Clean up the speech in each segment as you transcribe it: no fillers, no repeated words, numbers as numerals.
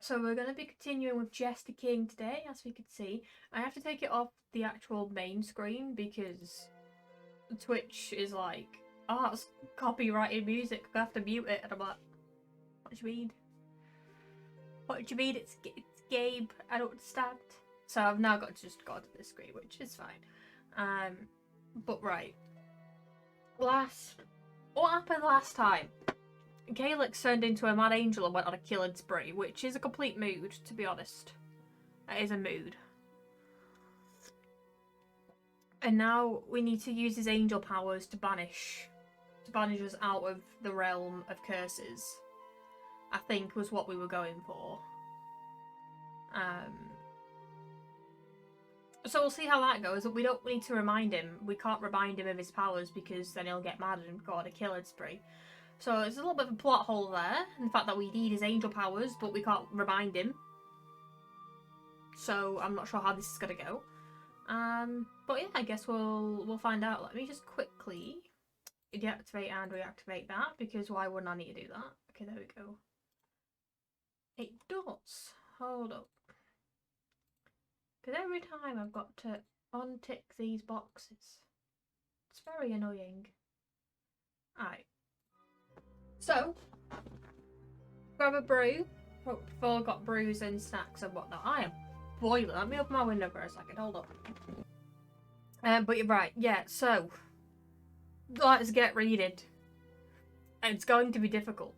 So we're going to be continuing with Jester King today, as we could see. I have to take it off the actual main screen because Twitch is like, oh, it's copyrighted music, I have to mute it. And I'm like, what do you mean? What do you mean? It's Gabe, I don't understand. So I've now got to just go to this screen, which is fine. But right. What happened last time? Calyx turned into a mad angel and went on a killing spree, which is a complete mood, to be honest. It is a mood. And now we need to use his angel powers to banish us out of the realm of curses. I think was what we were going for. So we'll see how that goes. We don't need to remind him. We can't remind him of his powers because then he'll get mad and go on a killing spree. So it's a little bit of a plot hole there, in the fact that we need his angel powers, but we can't remind him. So I'm not sure how this is gonna go. But yeah, I guess we'll find out. Let me just quickly deactivate and reactivate that, because why wouldn't I need to do that? Okay, there we go. It does. Hold up. Because every time I've got to untick these boxes. It's very annoying. Alright. So, grab a brew. Before I got brews and snacks and whatnot. I am boiling. Let me open my window for a second. Hold up. But you're right. Yeah, so let's get reading. It's going to be difficult.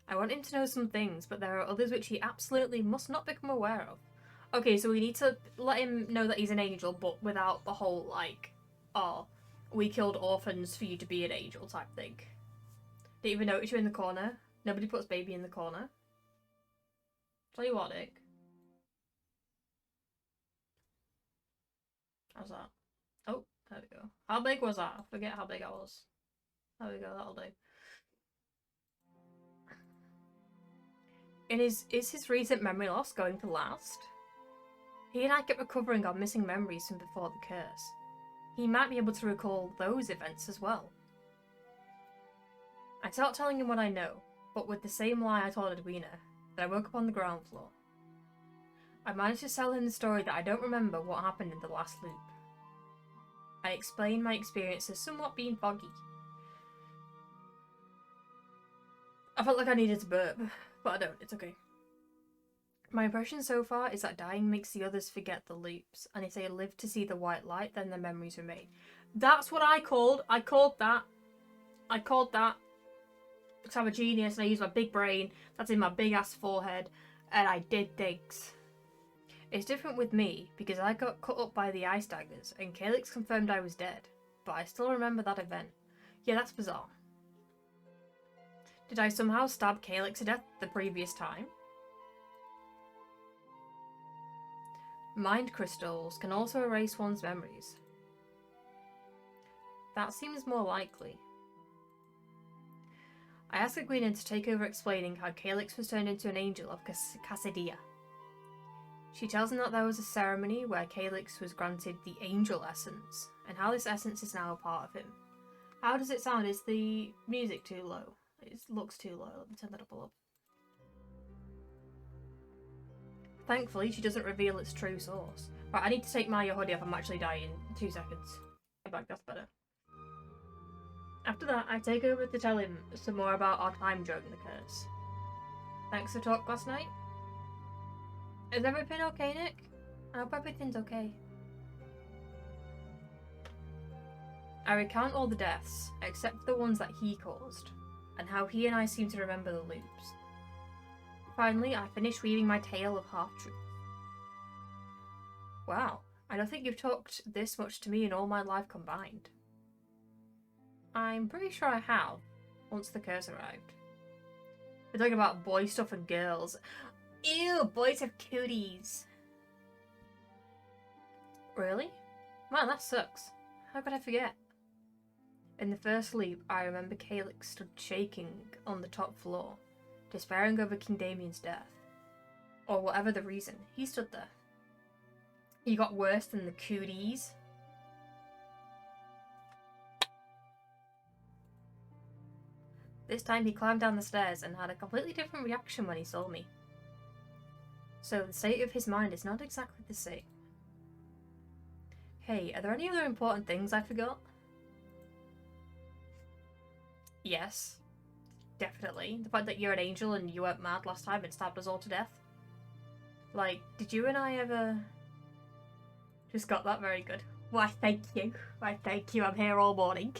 I want him to know some things, but there are others which he absolutely must not become aware of. Okay, so we need to let him know that he's an angel, but without the whole, like, oh, we killed orphans for you to be an angel type thing. Didn't even notice you in the corner. Nobody puts baby in the corner. Tell you what, Nick. How's that? Oh, there we go. How big was that? I forget how big I was. There we go, that'll do. Is his recent memory loss going to last? He and I kept recovering our missing memories from before the curse. He might be able to recall those events as well. I start telling him what I know, but with the same lie I told Edwina, that I woke up on the ground floor. I managed to tell him the story that I don't remember what happened in the last loop. I explained my experiences somewhat being foggy. I felt like I needed to burp, but I don't, it's okay. My impression so far is that dying makes the others forget the loops, and if they live to see the white light, then their memories remain. That's what I called that. Because I'm a genius and I use my big brain, that's in my big ass forehead, and I did things. It's different with me, because I got cut up by the ice daggers, and Calyx confirmed I was dead, but I still remember that event. Yeah, that's bizarre. Did I somehow stab Calyx to death the previous time? Mind crystals can also erase one's memories. That seems more likely. I asked Edwina to take over explaining how Calyx was turned into an angel of Cassadia. She tells him that there was a ceremony where Calyx was granted the angel essence, and how this essence is now a part of him. How does it sound? Is the music too low? It looks too low. Let me turn that up a little. Thankfully, she doesn't reveal its true source. Right, I need to take my hoodie off. I'm actually dying. 2 seconds. Get back, that's better. After that, I take over to tell him some more about our time during the curse. Thanks for talk last night. Is everything okay, Nick? I hope everything's okay. I recount all the deaths, except for the ones that he caused, and how he and I seem to remember the loops. Finally, I finish weaving my tale of half-truth. Wow, I don't think you've talked this much to me in all my life combined. I'm pretty sure I have, once the curse arrived. We're talking about boy stuff and girls. Ew, boys have cooties. Really? Man, that sucks. How could I forget? In the first loop, I remember Calyx stood shaking on the top floor, despairing over King Damien's death. Or whatever the reason, he stood there. He got worse than the cooties. This time he climbed down the stairs and had a completely different reaction when he saw me. So the state of his mind is not exactly the same. Hey, are there any other important things I forgot? Yes. Definitely. The fact that you're an angel and you weren't mad last time and stabbed us all to death. Like, did you and I ever... Just got that very good. Why, thank you. Why, thank you. I'm here all morning.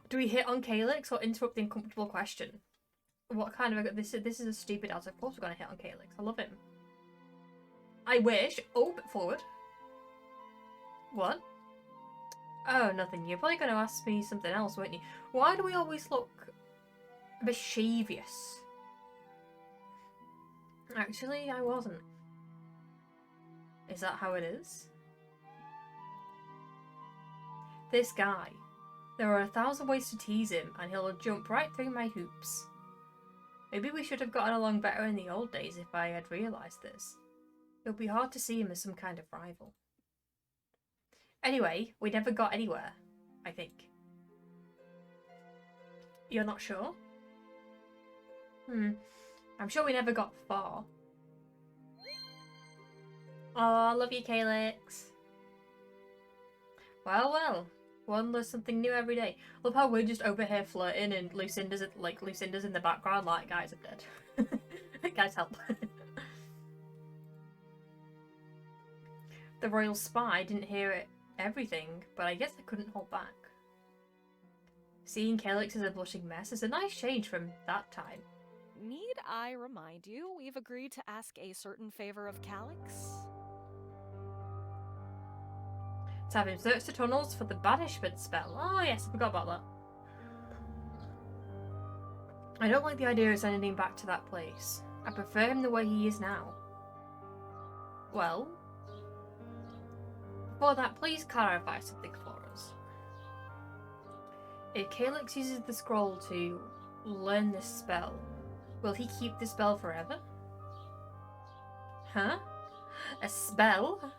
Do we hit on Calyx or interrupt the uncomfortable question? What kind of... This is a stupid answer. Of course we're going to hit on Calyx. I love him. I wish... Oh, bit forward. What? Oh, nothing. You're probably going to ask me something else, weren't you? Why do we always look mischievous? Actually, I wasn't. Is that how it is? This guy. There are 1,000 ways to tease him, and he'll jump right through my hoops. Maybe we should have gotten along better in the old days if I had realised this. It would be hard to see him as some kind of rival. Anyway, we never got anywhere, I think. You're not sure? I'm sure we never got far. Oh, I love you, Calyx. Well, well. One learns something new every day. Love how we're just over here flirting and Lucinda's in the background like, guys, I'm dead. Guys, help. The royal spy didn't hear everything, but I guess I couldn't hold back. Seeing Calyx as a blushing mess is a nice change from that time. Need I remind you, we've agreed to ask a certain favor of Calyx? To have him search the tunnels for the banishment spell. Oh yes, I forgot about that. I don't like the idea of sending him back to that place. I prefer him the way he is now. Well, before that, please clarify something for us. If Calyx uses the scroll to learn this spell, will he keep the spell forever? Huh? A spell?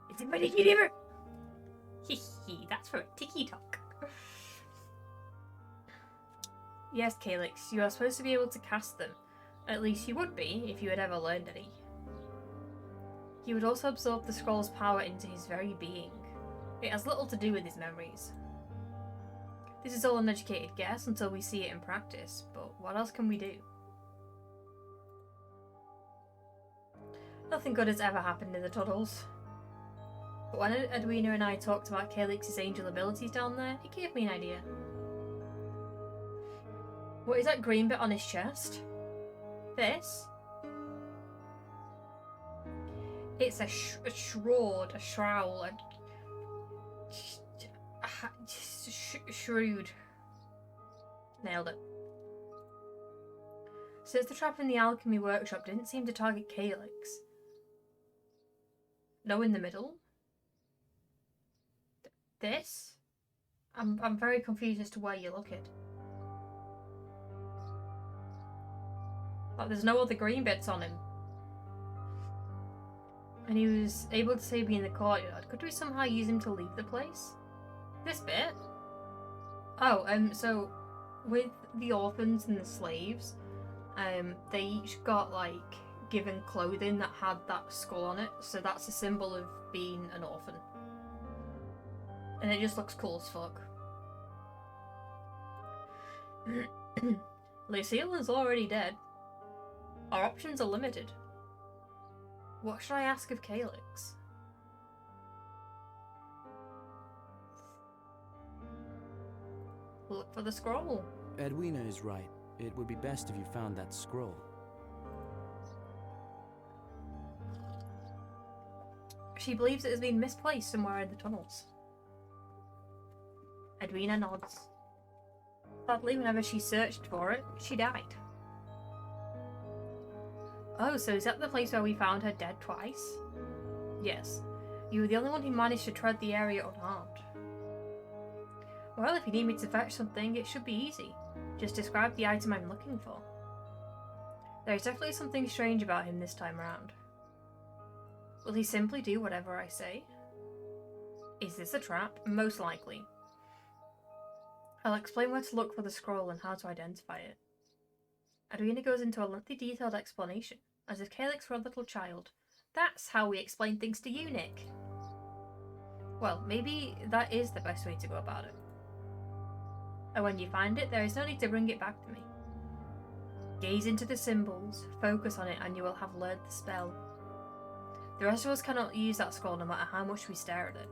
It's a pretty universe. Hee, that's for a tiki-talk. Yes, Calyx, you are supposed to be able to cast them. At least you would be, if you had ever learned any. He would also absorb the scroll's power into his very being. It has little to do with his memories. This is all an educated guess until we see it in practice, but what else can we do? Nothing good has ever happened in the tunnels. But when Edwina and I talked about Calyx's angel abilities down there, it gave me an idea. What is that green bit on his chest? This? It's a shroud, a shroud, shrewd. Nailed it. Since the trap in the alchemy workshop didn't seem to target Calyx. No in the middle? This? I'm very confused as to where you look at. Like there's no other green bits on him. And he was able to save me in the courtyard. Could we somehow use him to leave the place? This bit? Oh, so with the orphans and the slaves, they each got like given clothing that had that skull on it, so that's a symbol of being an orphan. And it just looks cool as fuck. Lucille is already dead. Our options are limited. What should I ask of Calyx? Look for the scroll. Edwina is right. It would be best if you found that scroll. She believes it has been misplaced somewhere in the tunnels. Edwina nods. Sadly, whenever she searched for it, she died. Oh, so is that the place where we found her dead twice? Yes. You were the only one who managed to tread the area unharmed. Well, if you need me to fetch something, it should be easy. Just describe the item I'm looking for. There is definitely something strange about him this time around. Will he simply do whatever I say? Is this a trap? Most likely. I'll explain where to look for the scroll and how to identify it. Edwina goes into a lengthy, detailed explanation, as if Calyx were a little child. That's how we explain things to you, Nick. Well, maybe that is the best way to go about it. And when you find it, there is no need to bring it back to me. Gaze into the symbols, focus on it, and you will have learned the spell. The rest of us cannot use that scroll no matter how much we stare at it.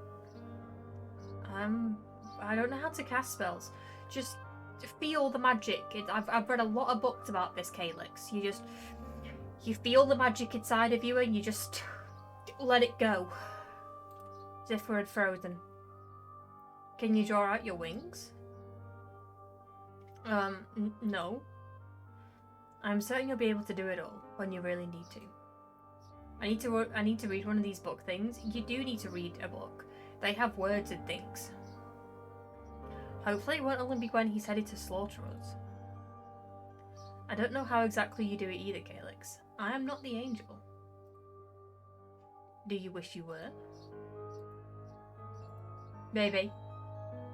I don't know how to cast spells. Just feel the magic. I've read a lot of books about this, Calyx. You feel the magic inside of you and you just let it go. As if we're frozen. Can you draw out your wings? No. I'm certain you'll be able to do it all when you really need to. I need to read one of these book things. You do need to read a book. They have words and things. Hopefully it won't only be when he's headed to slaughter us. I don't know how exactly you do it either, Calyx. I am not the angel. Do you wish you were? Maybe.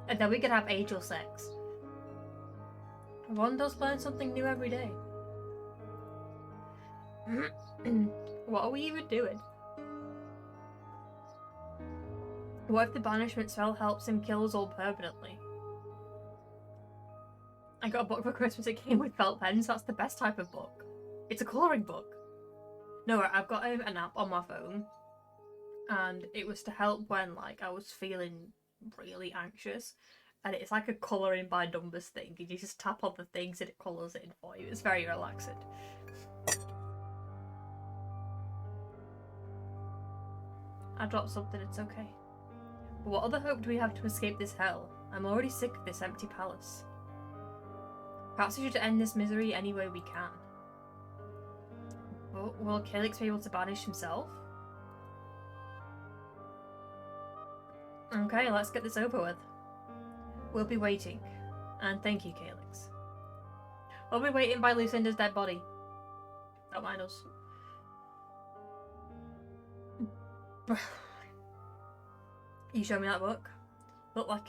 And then we could have angel sex. One does learn something new every day. What are we even doing? What if the banishment spell helps him kill us all permanently? I got a book for Christmas, it came with felt pens. That's the best type of book. It's a colouring book. No, I've got an app on my phone, and it was to help when I was feeling really anxious, and it's like a colouring by numbers thing, and you just tap on the things and it colours it in for you. It's very relaxing. I dropped something, it's okay. But what other hope do we have to escape this hell? I'm already sick of this empty palace. Perhaps we should end this misery any way we can. Will Calyx be able to banish himself? Okay, let's get this over with. We'll be waiting. And thank you, Calyx. We'll be waiting by Lucinda's dead body. Don't mind us. You show me that book? Looked like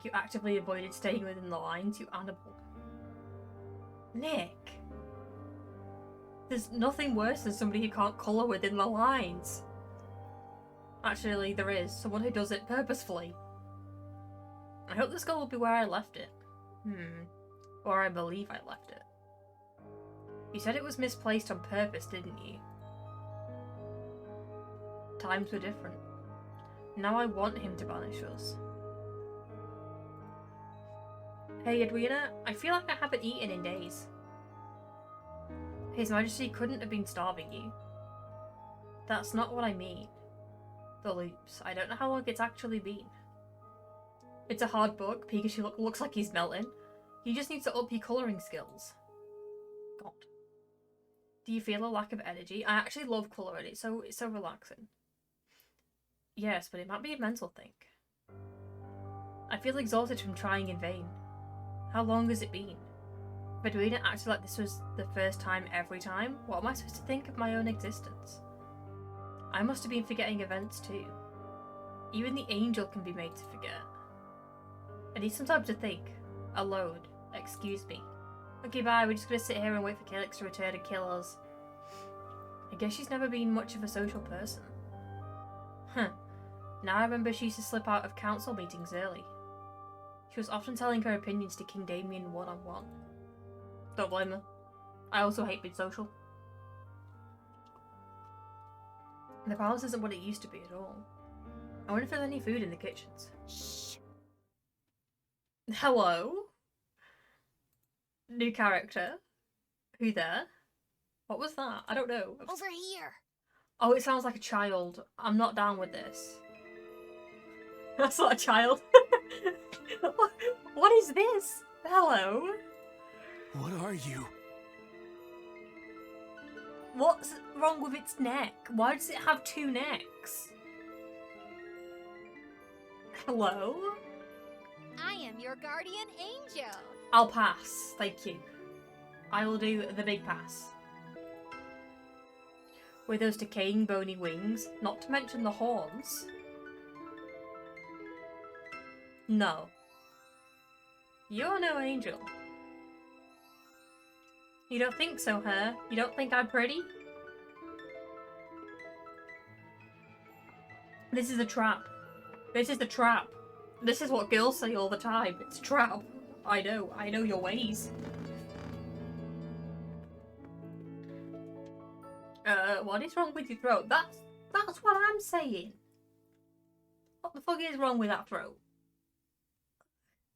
you actively avoided staying within the lines, you animal. Nick! There's nothing worse than somebody who can't colour within the lines. Actually, there is. Someone who does it purposefully. I hope the skull will be where I left it. Or I believe I left it. You said it was misplaced on purpose, didn't you? Times were different. Now I want him to banish us. Hey Edwina, I feel like I haven't eaten in days. His Majesty couldn't have been starving you. That's not what I mean. The loops. I don't know how long it's actually been. It's a hard book. Pikachu looks like he's melting. You just need to up your colouring skills. God. Do you feel a lack of energy? I actually love colouring. It's so relaxing. Yes, but it might be a mental thing. I feel exhausted from trying in vain. How long has it been? If Edwina acted like this was the first time every time, what am I supposed to think of my own existence? I must have been forgetting events too. Even the angel can be made to forget. I need some time to think. Alone. Excuse me. Okay, bye. We're just gonna sit here and wait for Calyx to return and kill us. I guess she's never been much of a social person. Huh. Now I remember she used to slip out of council meetings early. She was often telling her opinions to King Damien one-on-one. Don't blame her. I also hate being social. The palace isn't what it used to be at all. I wonder if there's any food in the kitchens. Shh. Hello? New character? Who there? What was that? I don't know. Over here. Oh, it sounds like a child. I'm not down with this. That's not a child. What is this? Hello? What are you? What's wrong with its neck? Why does it have two necks? Hello? I am your guardian angel. I'll pass, thank you. I will do the big pass. With those decaying bony wings, not to mention the horns. No. You're no angel. You don't think so, huh? You don't think I'm pretty? This is a trap. This is the trap. This is what girls say all the time. It's a trap. I know your ways. What is wrong with your throat? That's what I'm saying. What the fuck is wrong with that throat?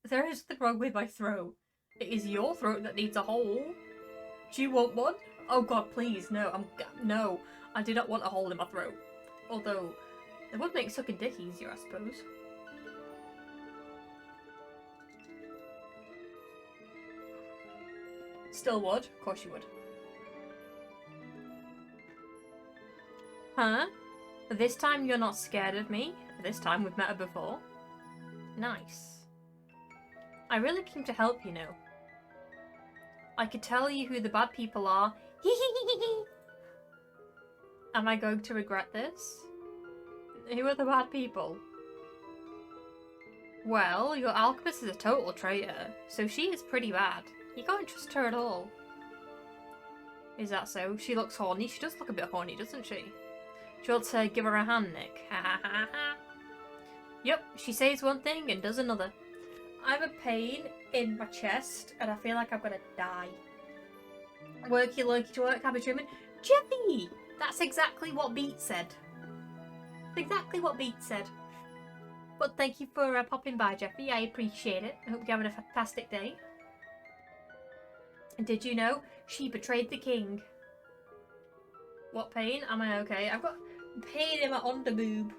There is nothing wrong with my throat. It is your throat that needs a hole. Do you want one? Oh god, please, no. No, I do not want a hole in my throat. Although, it would make sucking dick easier, I suppose. Still would? Of course you would. Huh? This time you're not scared of me? This time we've met her before? Nice. I really came to help, you know. I could tell you who the bad people are. Am I going to regret this? Who are the bad people? Well, your alchemist is a total traitor, so she is pretty bad. You can't trust her at all. Is that so? She looks horny. She does look a bit horny, doesn't she? Do you want to give her a hand, Nick? Ha ha ha ha. Yep, she says one thing and does another. I have a pain in my chest and I feel like I'm gonna die. Worky lurky to work, happy dreaming. Jeffy! That's exactly what Beat said. Exactly what Beat said. But thank you for popping by, Jeffy. I appreciate it. I hope you're having a fantastic day. And did you know she betrayed the king? What pain? Am I okay? I've got pain in my underboob.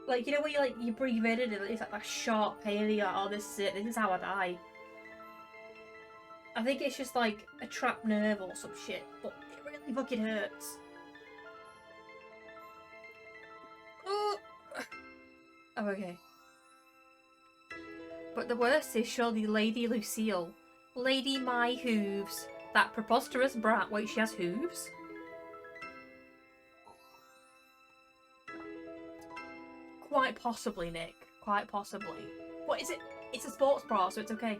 Like, you know when you breathe in and it's like a sharp pain and you're like, oh, this is it. This is how I die. I think it's just like a trapped nerve or some shit, but it really fucking hurts. Oh, I'm okay. But the worst is surely Lady Lucille. Lady My Hooves. That preposterous brat. Wait, she has hooves? Quite possibly, Nick. Quite possibly. What is it? It's a sports bra, so it's okay.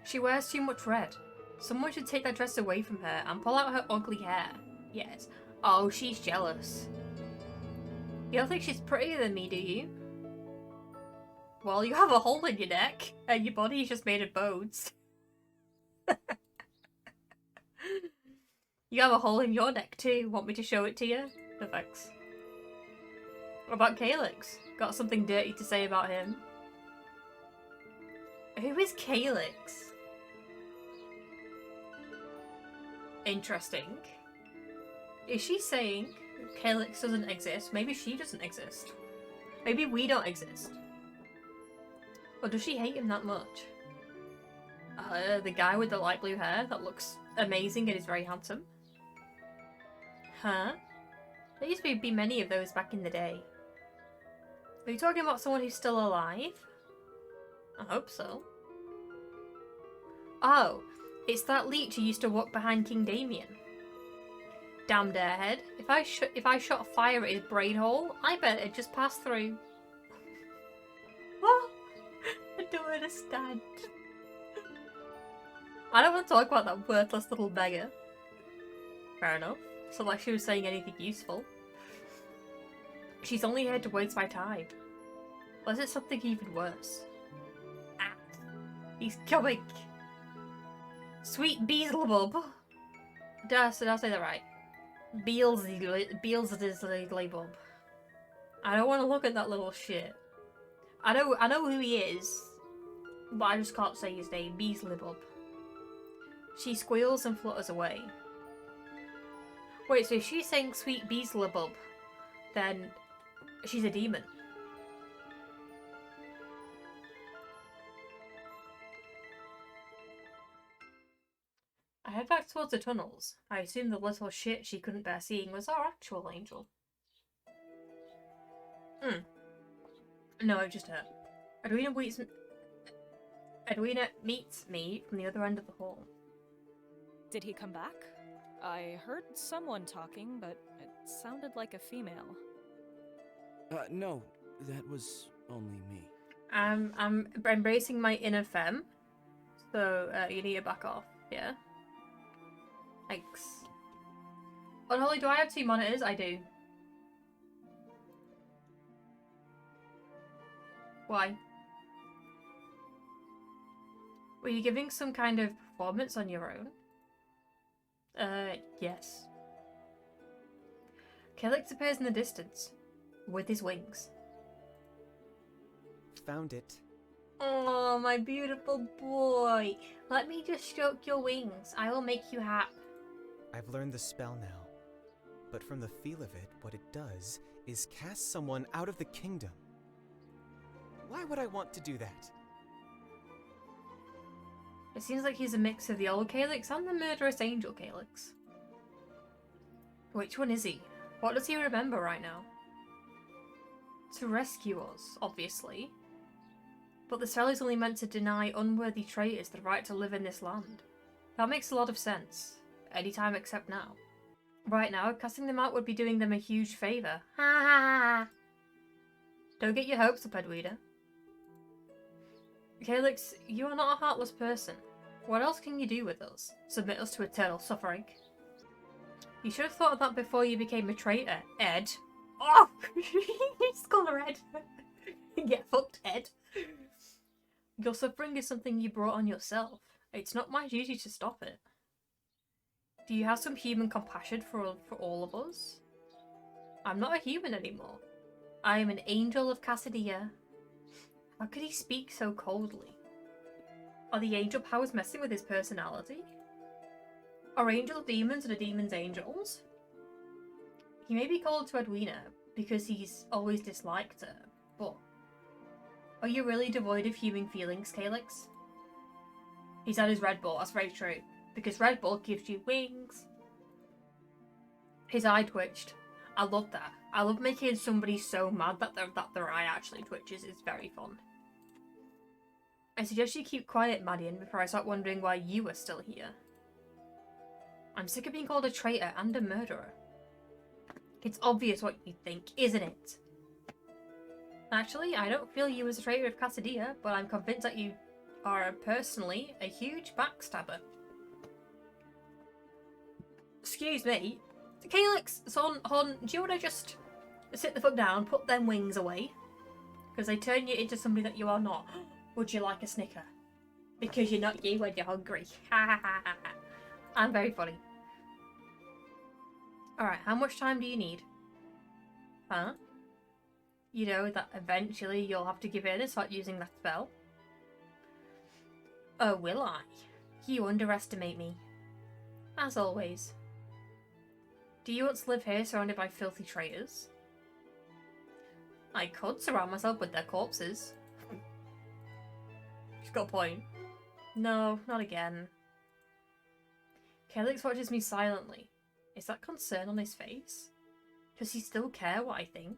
She wears too much red. Someone should take that dress away from her and pull out her ugly hair. Yes. Oh, she's jealous. You don't think she's prettier than me, do you? Well, you have a hole in your neck, and your body is just made of bones. You have a hole in your neck too. Want me to show it to you? No thanks. What about Calyx? Got something dirty to say about him? Who is Calyx? Interesting. Is she saying Calyx doesn't exist? Maybe she doesn't exist. Maybe we don't exist. Or does she hate him that much? The guy with the light blue hair that looks amazing and is very handsome. Huh? There used to be many of those back in the day. Are you talking about someone who's still alive? I hope so. Oh, it's that leech who used to walk behind King Damien. Damned airhead. If I shot fire at his brain hole, I bet it'd just pass through. What? I don't understand. I don't want to talk about that worthless little beggar. Fair enough. It's not like she was saying anything useful. She's only here to waste my time. Or is it something even worse? Ah, he's coming. Sweet Beelzebub. Did I say that right? Beelzebub. I don't want to look at that little shit. I know who he is, but I just can't say his name. Beelzebub. She squeals and flutters away. Wait, so if she's saying sweet Beelzebub, then she's a demon. I head back towards the tunnels. I assume the little shit she couldn't bear seeing was our actual angel. No, it just her. Edwina meets me from the other end of the hall. Did he come back? I heard someone talking, but it sounded like a female. No, that was only me. I'm embracing my inner femme. So, you need to back off, yeah? Thanks. Unholy, do I have 2 monitors? I do. Why? Were you giving some kind of performance on your own? Yes. Calyx appears in the distance, with his wings. Found it. Oh, my beautiful boy. Let me just stroke your wings. I will make you happy. I've learned the spell now. But from the feel of it, what it does is cast someone out of the kingdom. Why would I want to do that? It seems like he's a mix of the old Calyx and the murderous angel Calyx. Which one is he? What does he remember right now? To rescue us, obviously. But the spell is only meant to deny unworthy traitors the right to live in this land. That makes a lot of sense. Anytime except now. Right now, casting them out would be doing them a huge favour. Ha ha ha! Don't get your hopes up, Edwina. Calyx, you are not a heartless person. What else can you do with us? Submit us to eternal suffering? You should have thought of that before you became a traitor, Ed. Oh! Just call her Ed. Get fucked, Ed. Your suffering is something you brought on yourself. It's not my duty to stop it. Do you have some human compassion for all of us? I'm not a human anymore. I am an angel of Cassadia. How could he speak so coldly? Are the angel powers messing with his personality? Are angels demons and are demons angels? He may be cold to Edwina because he's always disliked her, but are you really devoid of human feelings, Calyx? He's had his Red Bull, that's very true. Because Red Bull gives you wings. His eye twitched. I love that. I love making somebody so mad that their eye actually twitches. It's very fun. I suggest you keep quiet, Madion, before I start wondering why you are still here. I'm sick of being called a traitor and a murderer. It's obvious what you think, isn't it? Actually, I don't feel you as a traitor of Cassadia, but I'm convinced that you are personally a huge backstabber. Excuse me. Calyx, son, hon, do you want to just sit the fuck down, put them wings away? Because they turn you into somebody that you are not. Would you like a Snicker? Because you're not you when you're hungry. Ha ha ha ha. I'm very funny. Alright, how much time do you need? Huh? You know that eventually you'll have to give in and start using that spell? Oh, will I? You underestimate me. As always. Do you want to live here surrounded by filthy traitors? I could surround myself with their corpses. She's got a point. No, not again. Calyx watches me silently. Is that concern on his face? Does he still care what I think?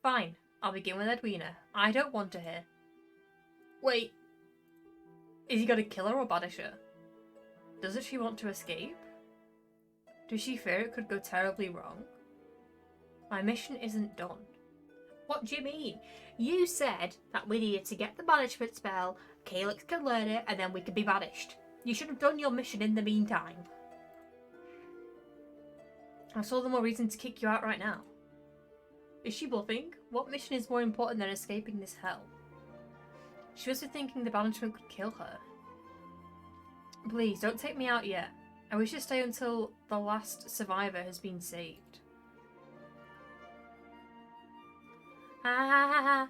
Fine, I'll begin with Edwina. I don't want her here. Wait. Is he gonna kill her or banish her? Doesn't she want to escape? Does she fear it could go terribly wrong? My mission isn't done. What do you mean? You said that we needed to get the banishment spell, Calyx can learn it, and then we could be banished. You should have done your mission in the meantime. I saw the more reason to kick you out right now. Is she bluffing? What mission is more important than escaping this hell? She must be thinking the banishment could kill her. Please, don't take me out yet. I wish to stay until the last survivor has been saved. Ha ha ha ha!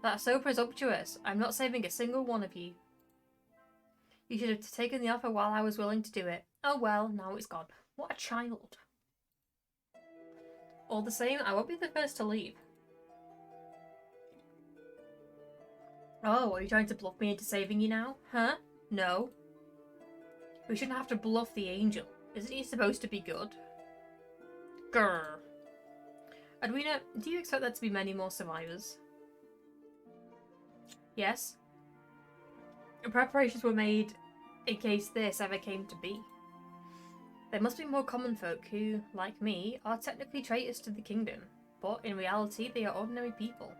That's so presumptuous. I'm not saving a single one of you. You should have taken the offer while I was willing to do it. Oh well, now it's gone. What a child. All the same, I won't be the first to leave. Oh, are you trying to bluff me into saving you now? Huh? No. We shouldn't have to bluff the angel. Isn't he supposed to be good? Grr. Edwina, do you expect there to be many more survivors? Yes. Preparations were made in case this ever came to be. There must be more common folk who, like me, are technically traitors to the kingdom, but in reality they are ordinary people.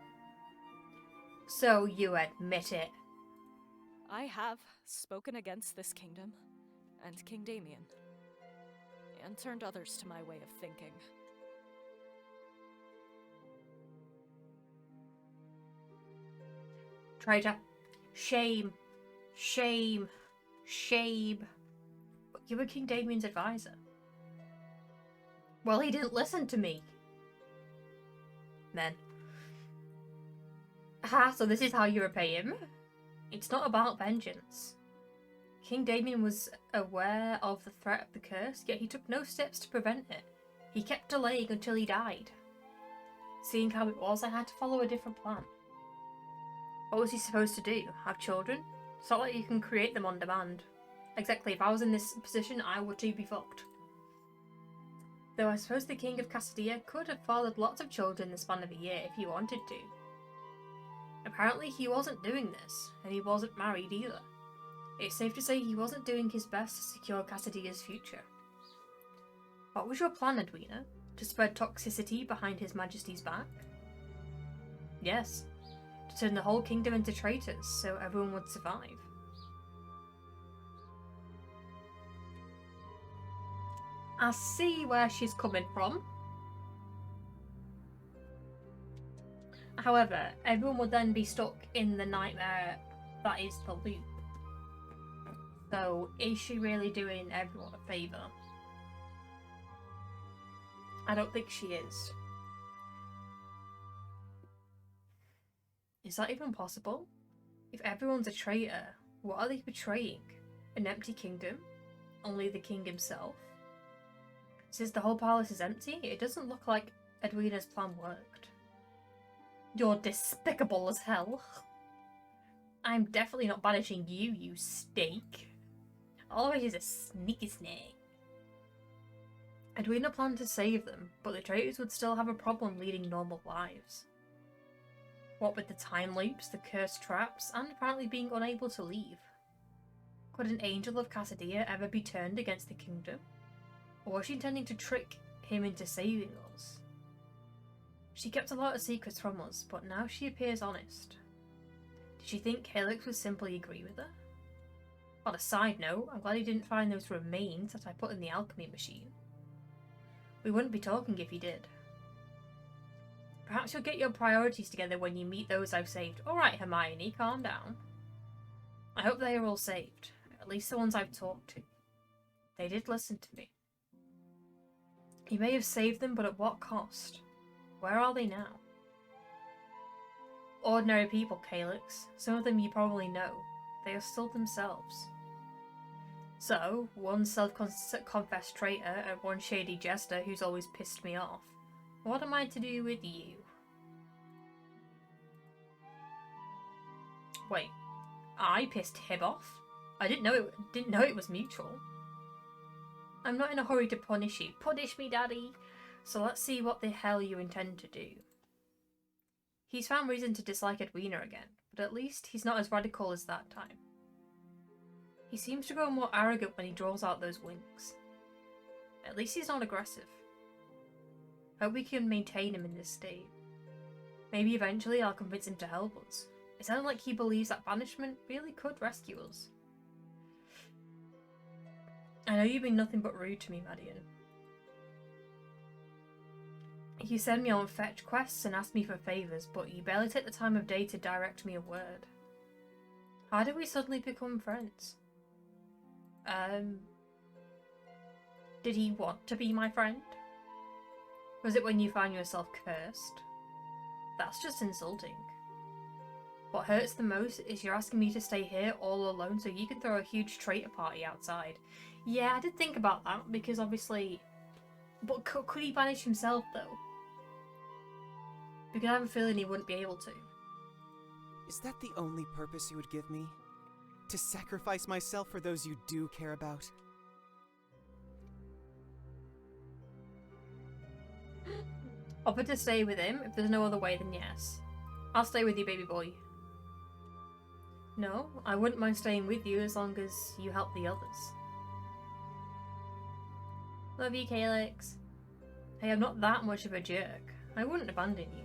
So you admit it. I have spoken against this kingdom and King Damien, and turned others to my way of thinking. Traitor. Shame. Shame. Shame. But you were King Damien's advisor. Well, he didn't listen to me. Then. Ah, so this is how you repay him? It's not about vengeance. King Damien was aware of the threat of the curse, yet he took no steps to prevent it. He kept delaying until he died. Seeing how it was, I had to follow a different plan. What was he supposed to do? Have children? It's not like you can create them on demand. Exactly, if I was in this position, I would too be fucked. Though I suppose the King of Cassadia could have fathered lots of children in the span of a year if he wanted to. Apparently he wasn't doing this, and he wasn't married either. It's safe to say he wasn't doing his best to secure Cassadia's future. What was your plan, Edwina? To spread toxicity behind His Majesty's back? Yes. To turn the whole kingdom into traitors so everyone would survive. I see where she's coming from. However, everyone would then be stuck in the nightmare that is the loop. So, is she really doing everyone a favour? I don't think she is. Is that even possible? If everyone's a traitor, what are they betraying? An empty kingdom? Only the king himself? Since the whole palace is empty, it doesn't look like Edwina's plan worked. You're despicable as hell. I'm definitely not banishing you, you steak. Always is a sneaky snake. Edwina planned to save them, but the traitors would still have a problem leading normal lives. What with the time loops, the cursed traps, and apparently being unable to leave. Could an angel of Cassadia ever be turned against the kingdom? Or was she intending to trick him into saving us? She kept a lot of secrets from us, but now she appears honest. Did she think Calyx would simply agree with her? On a side note, I'm glad he didn't find those remains that I put in the alchemy machine. We wouldn't be talking if he did. Perhaps you'll get your priorities together when you meet those I've saved. Alright, Hermione, calm down. I hope they are all saved. At least the ones I've talked to. They did listen to me. You may have saved them, but at what cost? Where are they now? Ordinary people, Calyx. Some of them you probably know. They are still themselves. So, one self-confessed traitor and one shady jester who's always pissed me off. What am I to do with you? Wait, I pissed him off? I didn't know it was mutual. I'm not in a hurry to punish you. Punish me, Daddy! So let's see what the hell you intend to do. He's found reason to dislike Edwina again, but at least he's not as radical as that time. He seems to grow more arrogant when he draws out those winks. At least he's not aggressive. Hope we can maintain him in this state. Maybe eventually I'll convince him to help us. It sounds like he believes that banishment really could rescue us. I know you've been nothing but rude to me, Madion. You send me on fetch quests and ask me for favours, but you barely take the time of day to direct me a word. How did we suddenly become friends? Did he want to be my friend? Was it when you found yourself cursed? That's just insulting. What hurts the most is you're asking me to stay here all alone so you can throw a huge traitor party outside. Yeah, I did think about that, because obviously... But could he banish himself, though? Because I have a feeling he wouldn't be able to. Is that the only purpose you would give me? To sacrifice myself for those you do care about? Offer to stay with him. If there's no other way, then yes. I'll stay with you, baby boy. No, I wouldn't mind staying with you as long as you help the others. Love you, Calyx. Hey, I'm not that much of a jerk. I wouldn't abandon you.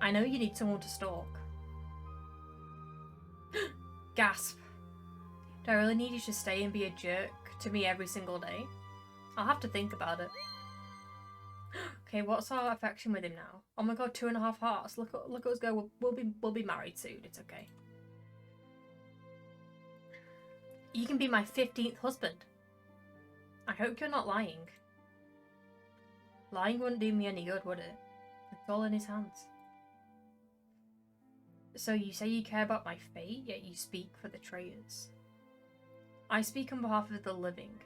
I know you need someone to stalk. Gasp. Do I really need you to stay and be a jerk to me every single day? I'll have to think about it. Okay, what's our affection with him now? Oh my god, 2.5 hearts. Look at us go. We'll be married soon. It's okay. You can be my 15th husband. I hope you're not lying. Lying wouldn't do me any good, would it? It's all in his hands. So you say you care about my fate, yet you speak for the traitors. I speak on behalf of the living,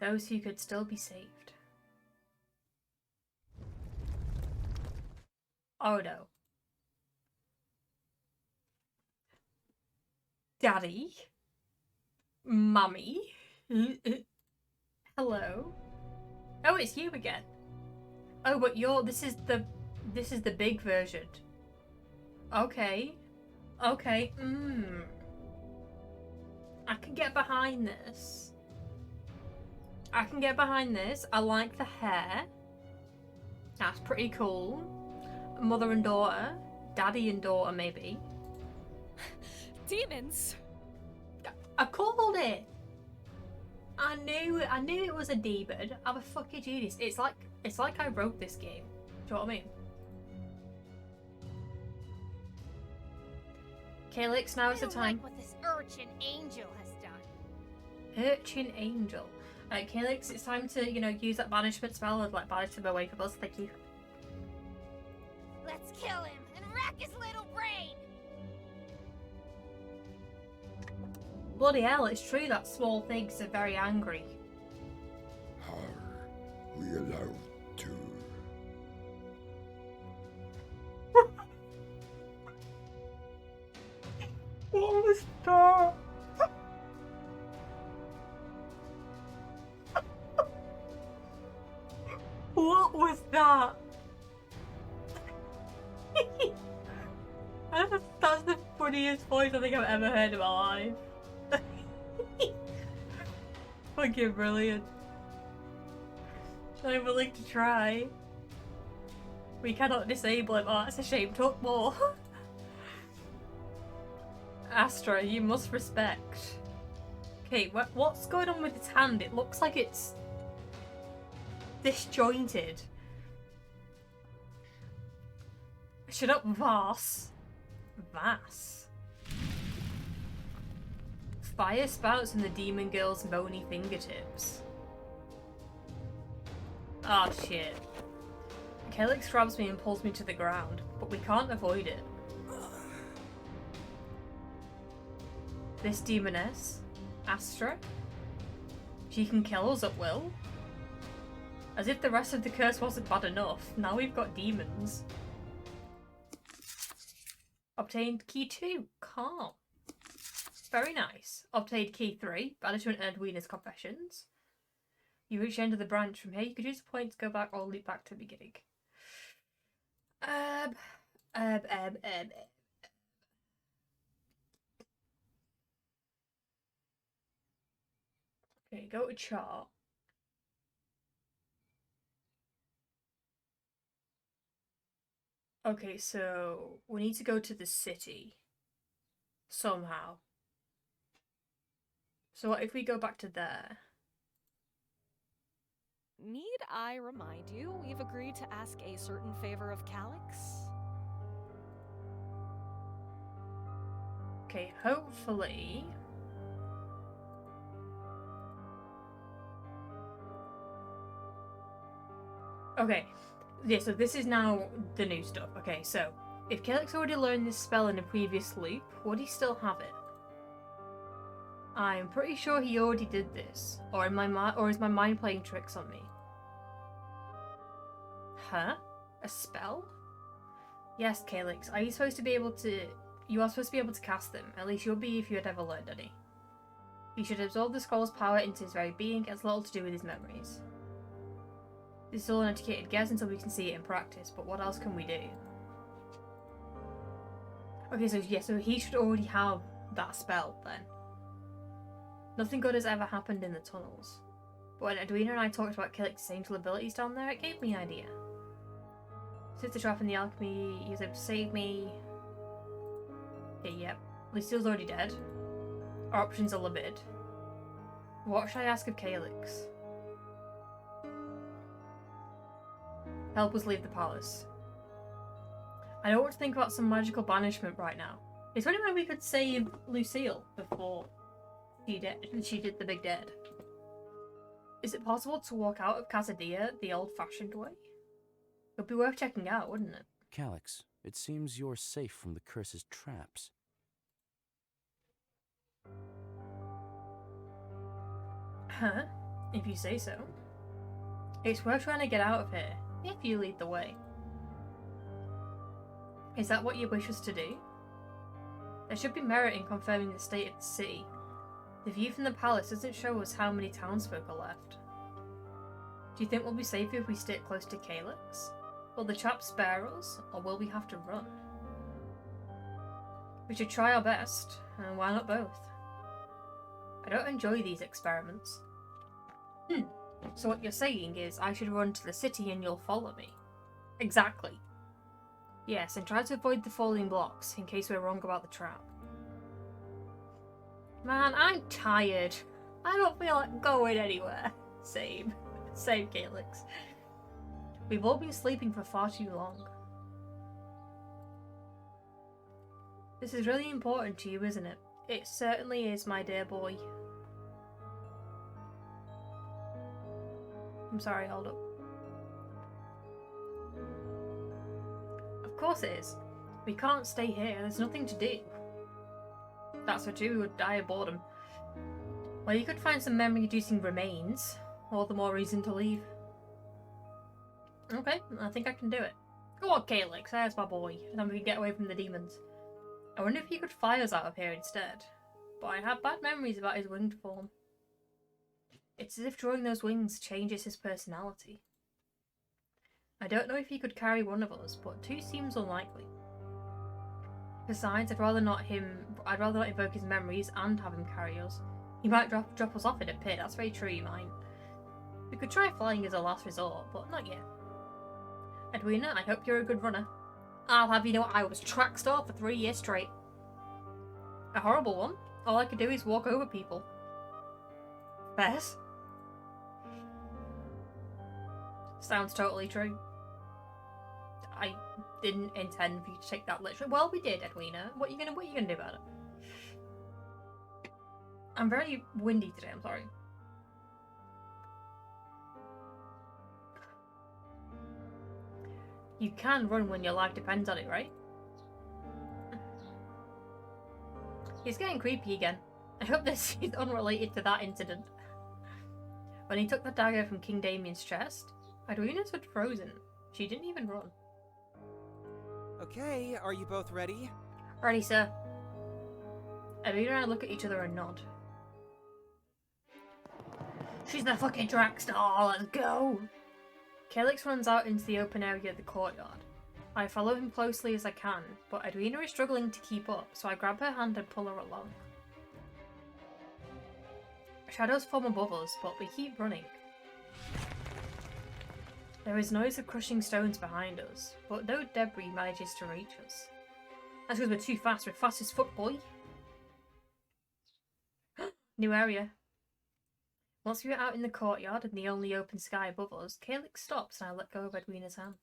those who could still be saved. Oh no. Daddy? Mummy? Hello? Oh, it's you again. Oh, but this is the big version. Okay. Okay. I can get behind this. I can get behind this. I like the hair. That's pretty cool. Mother and daughter. Daddy and daughter, maybe. Demons! I called it! I knew it was a demon. I'm a fucking genius. It's like I wrote this game. Do you know what I mean? Calyx, now is the time. Like what this urchin angel has done. Urchin angel. Calyx, it's time to, use that banishment spell and banish them away from us. Thank you. Let's kill him and wreck his little brain. Bloody hell, it's true that small things are very angry. Are we allowed to? What was that? What was that? That's the funniest voice I think I've ever heard in my life. Fucking brilliant. I'm willing to try. We cannot disable him. Oh, that's a shame. Talk more. Astra, you must respect. Okay, what's going on with its hand? It looks like it's disjointed. Shut up, Vas. Vas. Fire spouts from the demon girl's bony fingertips. Ah, shit. Calyx grabs me and pulls me to the ground, but we can't avoid it. This demoness, Astra, she can kill us at will. As if the rest of the curse wasn't bad enough, now we've got demons. Obtained key 2, calm. Very nice. Obtained key 3, banishment and Edwina's confessions. You reach the end of the branch. From here you could use a point to go back or leap back to the beginning. Okay, go to chart. Okay, so we need to go to the city somehow. So what if we go back to there? Need I remind you, we've agreed to ask a certain favor of Calyx? Okay, hopefully. Okay, yeah, so this is now the new stuff. Okay, so if Calyx already learned this spell in a previous loop, would he still have it? I'm pretty sure he already did this, or is my mind playing tricks on me? Huh? A spell? Yes, Calyx. Are you supposed to be able to? You are supposed to be able to cast them. At least you'll be if you had ever learned any. He should absorb the scroll's power into his very being. It has little to do with his memories. This is all an educated guess until we can see it in practice. But what else can we do? Okay, so yeah, so he should already have that spell then. Nothing good has ever happened in the tunnels. But when Edwina and I talked about Calyx's angel abilities down there, it gave me an idea. Since the trap in the alchemy, he was able to save me. Okay, yep. Lucille's already dead. Our options are limited. What should I ask of Calyx? Help us leave the palace. I don't want to think about some magical banishment right now. Is there any way we could save Lucille before she did the big dead? Is it possible to walk out of Casadilla the old-fashioned way? It would be worth checking out, wouldn't it? Calyx, it seems you're safe from the curse's traps. Huh? If you say so. It's worth trying to get out of here, if you lead the way. Is that what you wish us to do? There should be merit in confirming the state of the city. The view from the palace doesn't show us how many townsfolk are left. Do you think we'll be safer if we stay close to Calyx? Will the traps spare us, or will we have to run? We should try our best, and why not both? I don't enjoy these experiments. So what you're saying is I should run to the city and you'll follow me? Exactly. Yes, and try to avoid the falling blocks, in case we're wrong about the trap. Man, I'm tired. I don't feel like going anywhere. Same. Same, Calyx. We've all been sleeping for far too long. This is really important to you, isn't it? It certainly is, my dear boy. I'm sorry, hold up. Of course it is. We can't stay here, there's nothing to do. That's what you would die of boredom. Well, you could find some memory-reducing remains. All the more reason to leave. Okay, I think I can do it. Go on, Calyx, there's my boy. Then we can get away from the demons. I wonder if he could fly us out of here instead. But I have bad memories about his winged form. It's as if drawing those wings changes his personality. I don't know if he could carry one of us, but two seems unlikely. Besides, I'd rather not invoke his memories and have him carry us. He might drop us off in a pit, that's very true, he might. We could try flying as a last resort, but not yet. Edwina, I hope you're a good runner. I'll have you know I was track star for 3 years straight. A horrible one. All I could do is walk over people. Bess? Sounds totally true. I didn't intend for you to take that literally. Well, we did, Edwina. What are you gonna do about it? I'm very windy today, I'm sorry. You can run when your life depends on it, right? He's getting creepy again. I hope this is unrelated to that incident. When he took the dagger from King Damien's chest, Edwina stood frozen. She didn't even run. Okay, are you both ready? Ready, sir. Edwina and I look at each other and nod. She's the fucking track star, let's go! Calyx runs out into the open area of the courtyard. I follow him closely as I can, but Edwina is struggling to keep up, so I grab her hand and pull her along. Shadows form above us, but we keep running. There is noise of crushing stones behind us, but no debris manages to reach us. That's because we're too fast, we're fast as fuck, boy! New area. Once we were out in the courtyard and the only open sky above us, Calyx stops and I let go of Edwina's hand.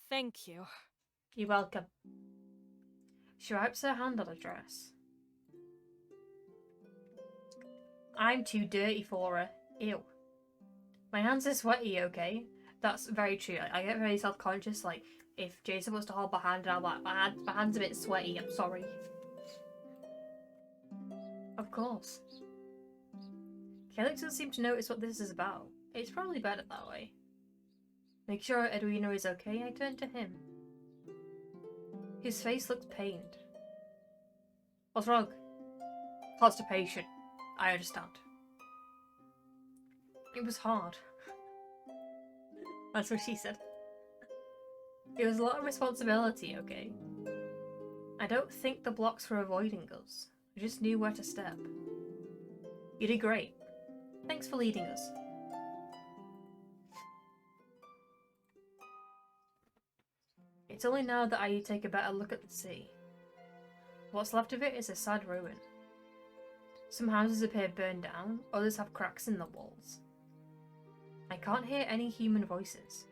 Thank you. You're welcome. She wipes her hand on her dress. I'm too dirty for her. Ew. My hands are sweaty, okay? That's very true. I get very self-conscious, like, if Jason was to hold my hand and I'm like, my hand's a bit sweaty, I'm sorry. Of course. Calyx doesn't seem to notice what this is about. It's probably better that way. Make sure Edwina is okay, I turn to him. His face looks pained. What's wrong? Constipation. I understand. It was hard. That's what she said. It was a lot of responsibility, okay? I don't think the blocks were avoiding us. I just knew where to step. You did great. Thanks for leading us. It's only now that I take a better look at the sea. What's left of it is a sad ruin. Some houses appear burned down, others have cracks in the walls. I can't hear any human voices.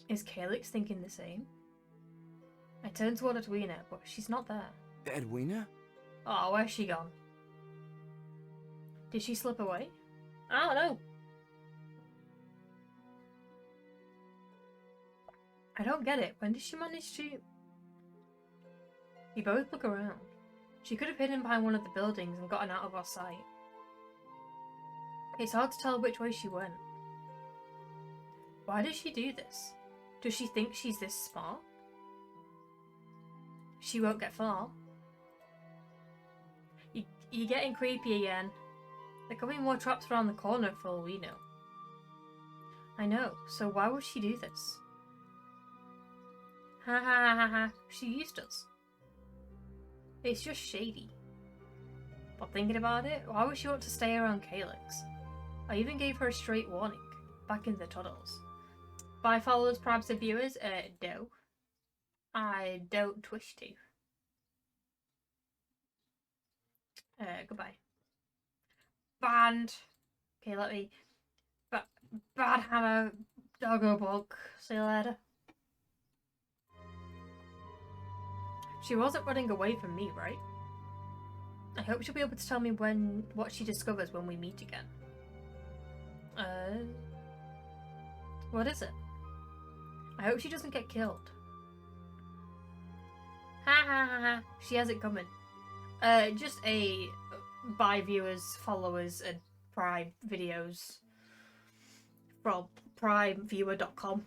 Is Calyx thinking the same? I turn toward Edwina, but she's not there. Edwina? Oh, where's she gone? Did she slip away? I don't know. I don't get it. When did she manage to... You both look around. She could have hidden behind one of the buildings and gotten out of our sight. It's hard to tell which way she went. Why does she do this? Does she think she's this smart? She won't get far. You're getting creepy again. There could be more traps around the corner for all we know. I know, so why would she do this? Ha ha ha ha ha, she used us. It's just shady. But thinking about it, why would she want to stay around Calyx? I even gave her a straight warning, back in the tunnels. Bye followers, perhaps and viewers, no. I don't wish to. Goodbye. Banned. Okay, let me... Bad hammer, doggo bug. See you later. She wasn't running away from me, right? I hope she'll be able to tell me what she discovers when we meet again. What is it? I hope she doesn't get killed. Ha ha ha ha. She has it coming. Just a buy viewers, followers, and Prime videos from primeviewer.com.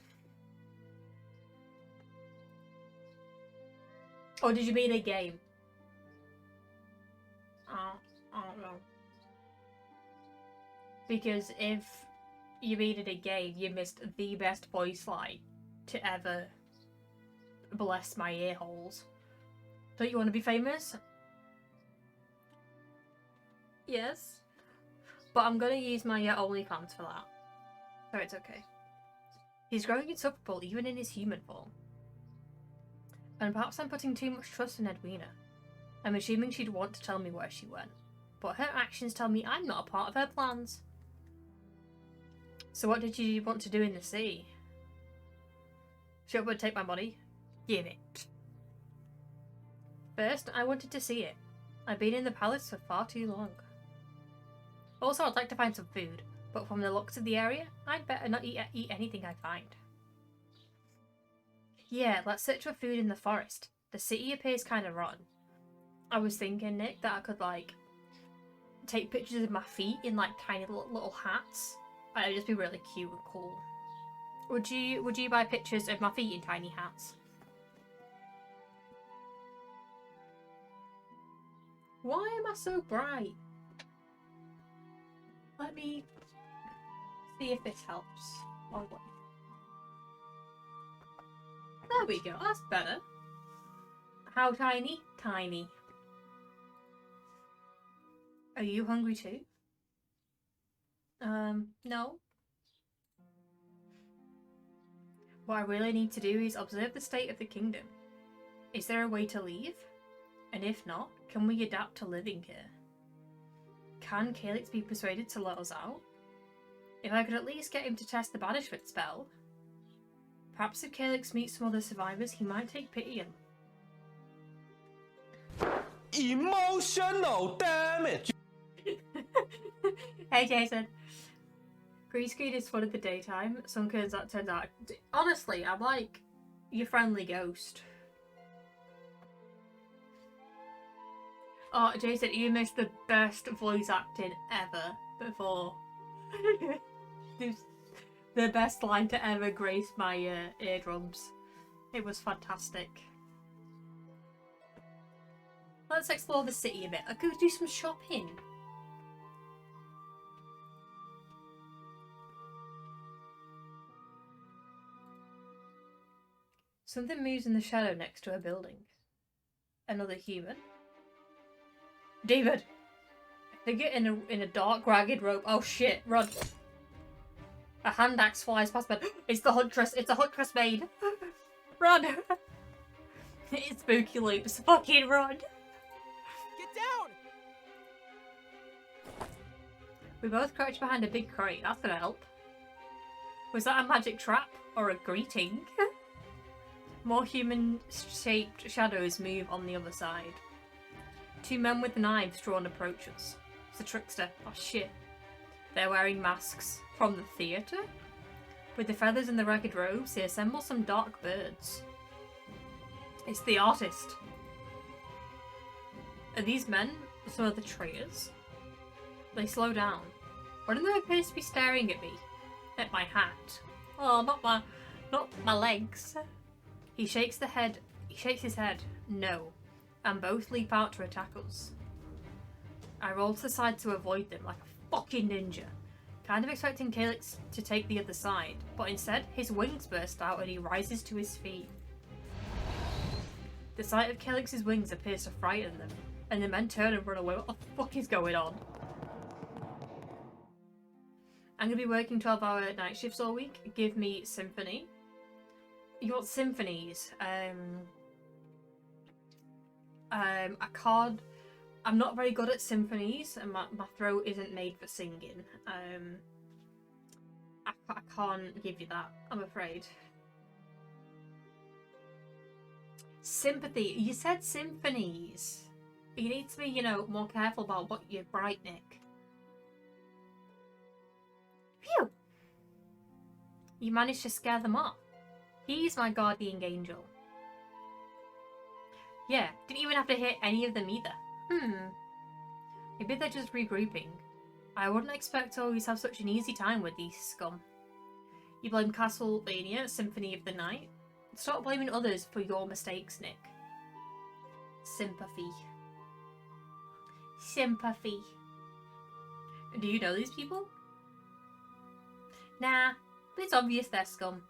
Or did you mean a game? I don't know. Because if you needed a game, you missed the best voice line to ever bless my ear holes. Don't you want to be famous? Yes. But I'm gonna use my OnlyFans for that. So it's okay. He's growing insufferable even in his human form. And perhaps I'm putting too much trust in Edwina. I'm assuming she'd want to tell me where she went. But her actions tell me I'm not a part of her plans. So what did you want to do in the sea? She would take my money? Give it. First, I wanted to see it. I've been in the palace for far too long. Also, I'd like to find some food, but from the looks of the area, I'd better not eat anything I find. Yeah, let's search for food in the forest. The city appears kind of rotten. I was thinking, Nick, that I could, like, take pictures of my feet in, like, tiny little hats. And it'd just be really cute and cool. Would you buy pictures of my feet in tiny hats? Why am I so bright? Let me see if this helps. Oh, wait. There we go, that's better. How tiny? Tiny. Are you hungry too? No. What I really need to do is observe the state of the kingdom. Is there a way to leave? And if not, can we adapt to living here? Can Calyx be persuaded to let us out? If I could at least get him to test the banishment spell. Perhaps if Calyx meets some other survivors, he might take pity on them. Emotional damage! Hey Jason. Green screen is fun in the daytime. Some kids that turns out... Honestly, I'm like your friendly ghost. Oh, Jason, you missed the best voice acting ever before. The best line to ever grace my eardrums. It was fantastic. Let's explore the city a bit. I could do some shopping. Something moves in the shadow next to a building. Another human. David! They get in a dark, ragged robe. Oh shit, run. A hand axe flies past me. It's the huntress. It's a huntress maid. Run! It's spooky loops. Fucking run! Get down! We both crouched behind a big crate. That's gonna help. Was that a magic trap or a greeting? More human-shaped shadows move on the other side. Two men with knives drawn approach us. It's a trickster. Oh shit. They're wearing masks. From the theatre? With the feathers and the ragged robes, they assemble some dark birds. It's the artist. Are these men some of the traitors? They slow down. One of them appears to be staring at me. At my hat. Oh, not my legs. He shakes his head. No. And both leap out to attack us. I roll to the side to avoid them like a fucking ninja. Kind of expecting Calyx to take the other side, but instead his wings burst out and he rises to his feet. The sight of Calyx's wings appears to frighten them, and the men turn and run away. What the fuck is going on? I'm going to be working 12-hour night shifts all week. Give me symphony. You want symphonies? I can't. I'm not very good at symphonies, and my throat isn't made for singing. I can't give you that, I'm afraid. Sympathy. You said symphonies. You need to be, you know, more careful about what you write, Nick. Phew! You managed to scare them off. He's my guardian angel. Yeah, didn't even have to hit any of them either. Maybe they're just regrouping. I wouldn't expect to always have such an easy time with these scum. You blame Castlevania, Symphony of the Night? Stop blaming others for your mistakes, Nick. Sympathy. Sympathy. Do you know these people? Nah, but it's obvious they're scum.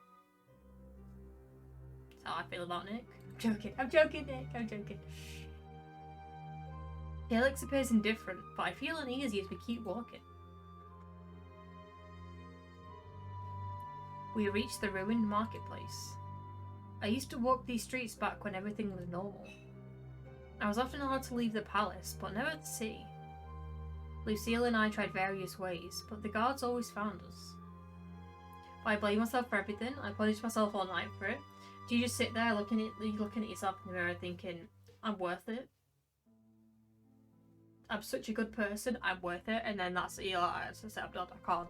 That's how I feel about Nick. I'm joking, Nick, I'm joking. Calyx appears indifferent, but I feel uneasy as we keep walking. We reach the ruined marketplace. I used to walk these streets back when everything was normal. I was often allowed to leave the palace, but never the city. Lucille and I tried various ways, but the guards always found us. If I blame myself for everything, I punish myself all night for it. Do you just sit there looking at yourself in the mirror thinking, I'm worth it? I'm such a good person, I'm worth it, and then that's it, you're like, I'm done, I can't.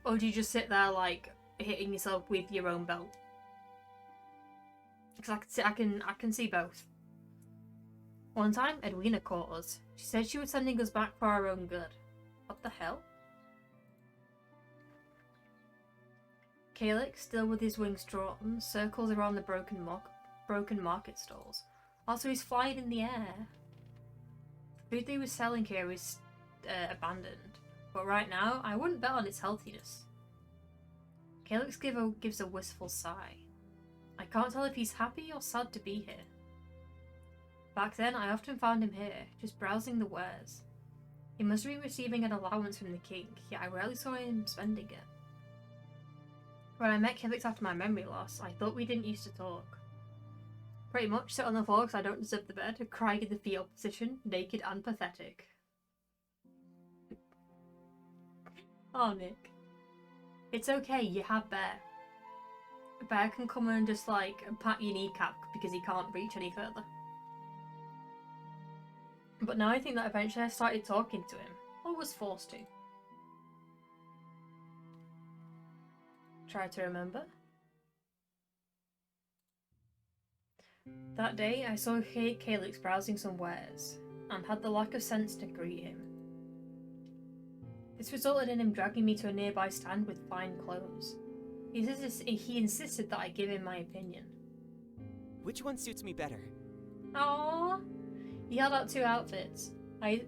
Or do you just sit there like hitting yourself with your own belt? Because I can see both. One time, Edwina caught us. She said she was sending us back for our own good. What the hell? Calyx, still with his wings drawn, circles around the broken market stalls. Also, he's flying in the air. The food they were selling here is abandoned, but right now, I wouldn't bet on its healthiness. Calyx gives a wistful sigh. I can't tell if he's happy or sad to be here. Back then, I often found him here, just browsing the wares. He must have been receiving an allowance from the king, yet I rarely saw him spending it. When I met Calyx after my memory loss, I thought we didn't used to talk. Pretty much sit on the floor because I don't deserve the bed, crying in the fetal position, naked and pathetic. Oh, Nick. It's okay, you have Bear. Bear can come and just like pat your kneecap because he can't reach any further. But now I think that eventually I started talking to him, or was forced to. Try to remember. That day I saw Calyx browsing some wares, and had the lack of sense to greet him. This resulted in him dragging me to a nearby stand with fine clothes. He insisted that I give him my opinion. Which one suits me better? Aww. He held out two outfits. I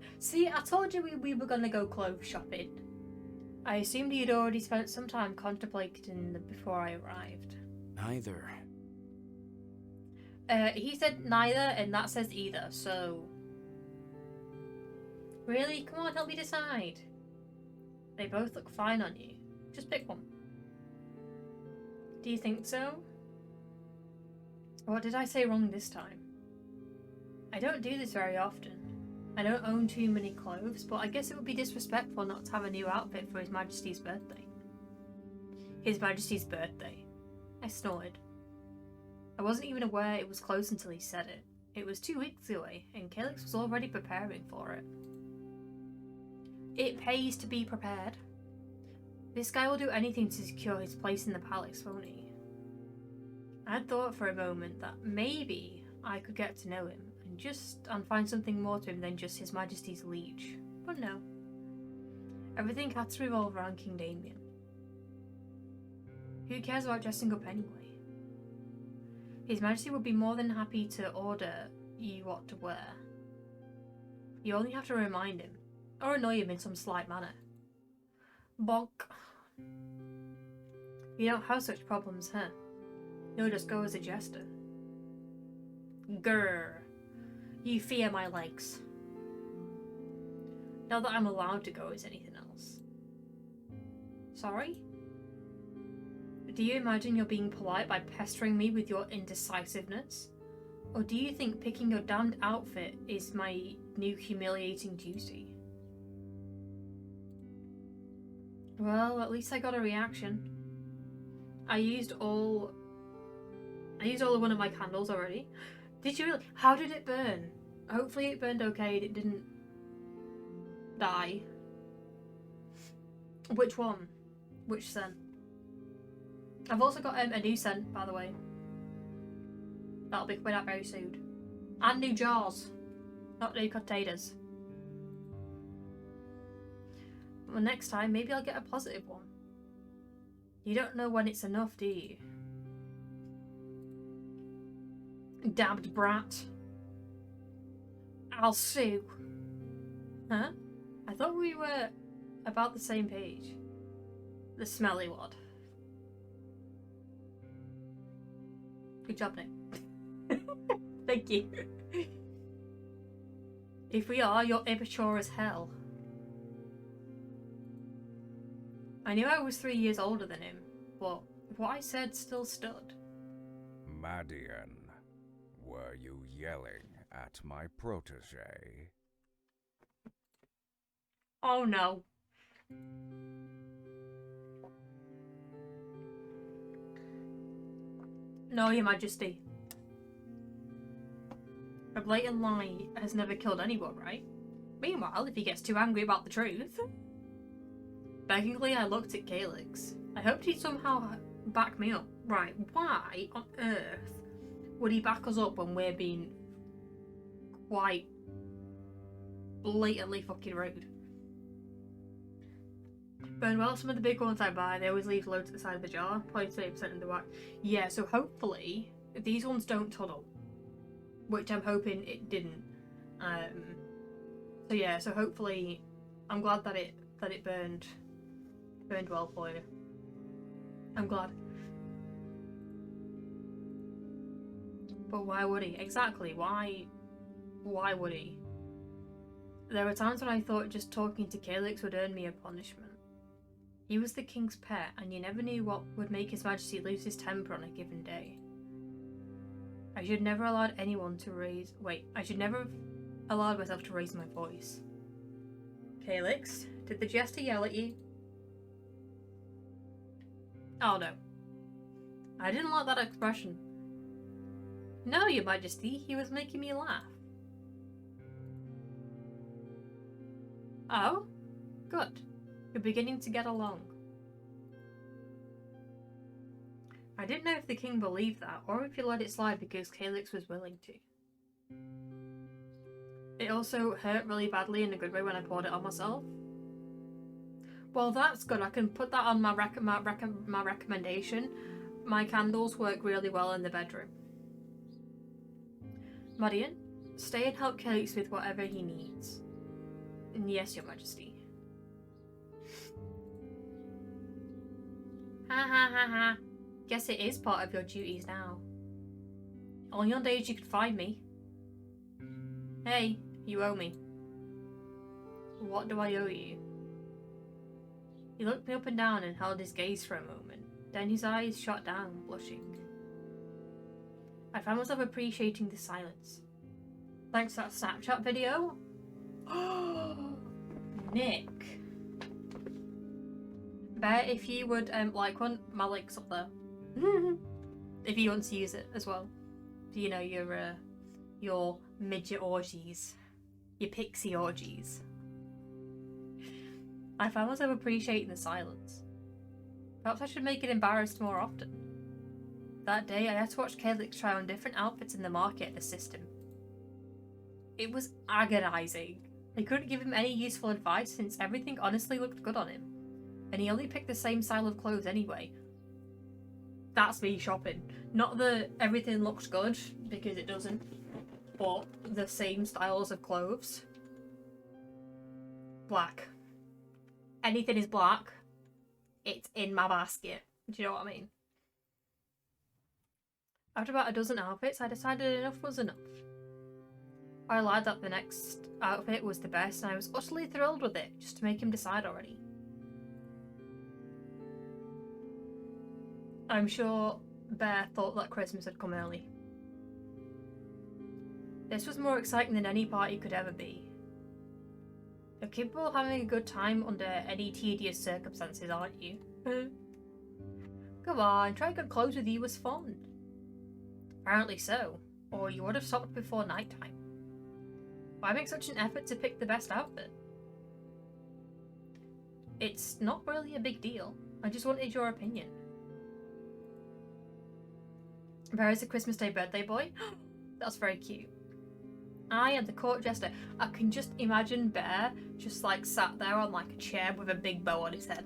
told you we were gonna go clothes shopping. I assumed he had already spent some time contemplating them before I arrived. Neither. He said neither, and that says either, so... Really? Come on, help me decide. They both look fine on you. Just pick one. Do you think so? What did I say wrong this time? I don't do this very often. I don't own too many clothes, but I guess it would be disrespectful not to have a new outfit for His Majesty's birthday. His Majesty's birthday. I snorted. I wasn't even aware it was close until he said it. It was 2 weeks away, and Calyx was already preparing for it. It pays to be prepared. This guy will do anything to secure his place in the palace, won't he? I thought for a moment that maybe I could get to know him and find something more to him than just His Majesty's liege. But no. Everything had to revolve around King Damien. Who cares about dressing up anyway? His Majesty would be more than happy to order you what to wear. You only have to remind him, or annoy him in some slight manner. Bonk. You don't have such problems, huh? You'll just go as a jester. Grrr. You fear my legs. Not that I'm allowed to go as anything else. Sorry? Do you imagine you're being polite by pestering me with your indecisiveness? Or do you think picking your damned outfit is my new humiliating duty? Well, at least I got a reaction. I used all of one of my candles already. Did you really? How did it burn? Hopefully it burned okay and it didn't die. Which one? Which scent? I've also got a new scent, by the way. That'll be coming out very soon. And new jars. Not new containers. Well, next time, maybe I'll get a positive one. You don't know when it's enough, do you? Damned brat. I'll sue. Huh? I thought we were about the same page. The smelly wad. Good job, Nick. Thank you. If we are, you're immature as hell. I knew I was 3 years older than him, but what I said still stood. Madion, were you yelling at my protege? Oh no. No, Your Majesty. A blatant lie has never killed anyone, right? Meanwhile, if he gets too angry about the truth... Beggingly, I looked at Calyx. I hoped he'd somehow back me up. Right, why on earth would he back us up when we're being quite blatantly fucking rude? Burn well, some of the big ones I buy, they always leave loads at the side of the jar. Probably 30% in the wax. Yeah, so hopefully these ones don't tunnel. Which I'm hoping it didn't. So yeah, so hopefully I'm glad that it burned well for you. I'm glad. But why would he? Exactly, why would he? There were times when I thought just talking to Calyx would earn me a punishment. He was the king's pet, and you never knew what would make His Majesty lose his temper on a given day. I should never have allowed myself to raise my voice. Calyx, did the jester yell at you? Oh no. I didn't like that expression. No, Your Majesty, he was making me laugh. Oh? Good. You're beginning to get along. I didn't know if the king believed that, or if he let it slide because Calyx was willing to. It also hurt really badly in a good way when I poured it on myself. Well, that's good. I can put that on my recommendation. My candles work really well in the bedroom. Madion, stay and help Calyx with whatever he needs. And yes, Your Majesty. Ha ha ha ha. Guess it is part of your duties now. Only on days you can find me. Hey, you owe me. What do I owe you? He looked me up and down and held his gaze for a moment, Then his eyes shot down, blushing. I found myself appreciating the silence. Thanks to that Snapchat video. Nick. Bet if you would like one, my link's up there. If you want to use it as well. You know, your midget orgies. Your pixie orgies. I found myself appreciating the silence. Perhaps I should make it embarrassed more often. That day, I had to watch Calix try on different outfits in the market at the system. It was agonising. I couldn't give him any useful advice since everything honestly looked good on him. And he only picked the same style of clothes anyway. That's me shopping. Not that everything looks good, because it doesn't. But the same styles of clothes. Black. Anything is black, it's in my basket. Do you know what I mean? After about a dozen outfits, I decided enough was enough. I lied that the next outfit was the best, and I was utterly thrilled with it, just to make him decide already. I'm sure Bear thought that Christmas had come early. This was more exciting than any party could ever be. You're capable of having a good time under any tedious circumstances, aren't you? Come on, trying good clothes with you was fun. Apparently so, or you would have stopped before night time. Why make such an effort to pick the best outfit? It's not really a big deal. I just wanted your opinion. Bear is a Christmas Day birthday boy? That's very cute. I am the court jester. I can just imagine Bear just like sat there on like a chair with a big bow on his head.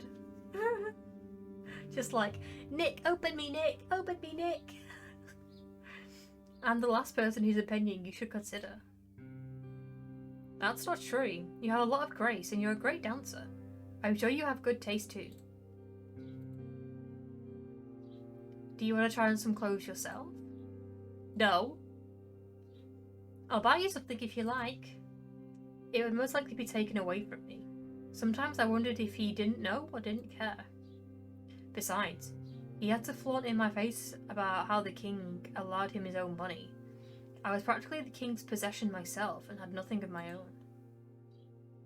Just like, Nick, open me, Nick, open me, Nick. I'm the last person whose opinion you should consider. That's not true. You have a lot of grace and you're a great dancer. I'm sure you have good taste too. Do you want to try on some clothes yourself? No. I'll buy you something if you like. It would most likely be taken away from me. Sometimes I wondered if he didn't know or didn't care. Besides, he had to flaunt in my face about how the king allowed him his own money. I was practically the king's possession myself and had nothing of my own.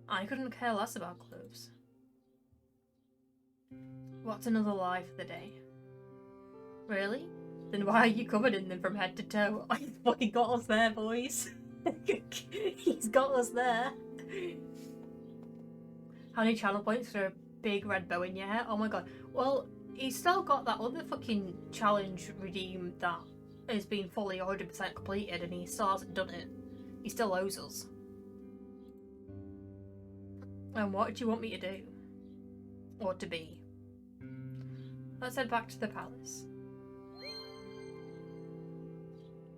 I couldn't care less about clothes. What's another lie for the day? Really? Then why are you covered in them from head to toe? Oh, he's fucking got us there, boys. He's got us there. How many channel points for a big red bow in your hair? Oh my god. Well, he's still got that other fucking challenge redeem that has been fully 100% completed and he still hasn't done it. He still owes us. And what do you want me to do? Or to be? Let's head back to the palace.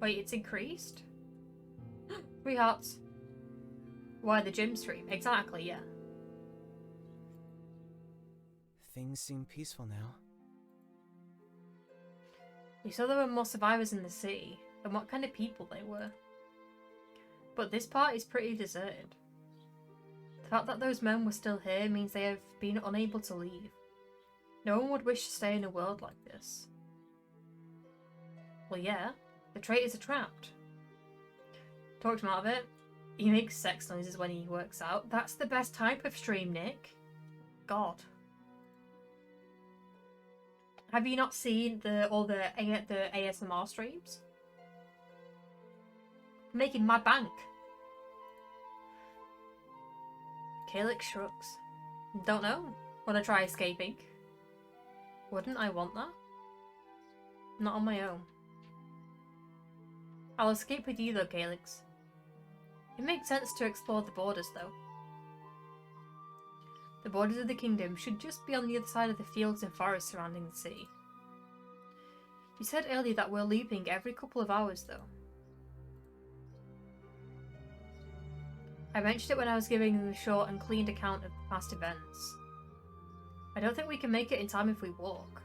Wait, it's increased? 3 hearts. Why, the gym stream? Exactly, yeah. Things seem peaceful now. We saw there were more survivors in the city, and what kind of people they were. But this part is pretty deserted. The fact that those men were still here means they have been unable to leave. No one would wish to stay in a world like this. Well, yeah, the traitors are trapped. Talked him out of it. He makes sex noises when he works out. That's the best type of stream, Nick. God. Have you not seen all the ASMR streams? Making mad bank. Calix shrugs. Don't know. Wanna try escaping? Wouldn't I want that? Not on my own. I'll escape with you though, Calix. It makes sense to explore the borders though. The borders of the kingdom should just be on the other side of the fields and forests surrounding the city. You said earlier that we're looping every couple of hours though. I mentioned it when I was giving them a short and cleaned account of past events. I don't think we can make it in time if we walk.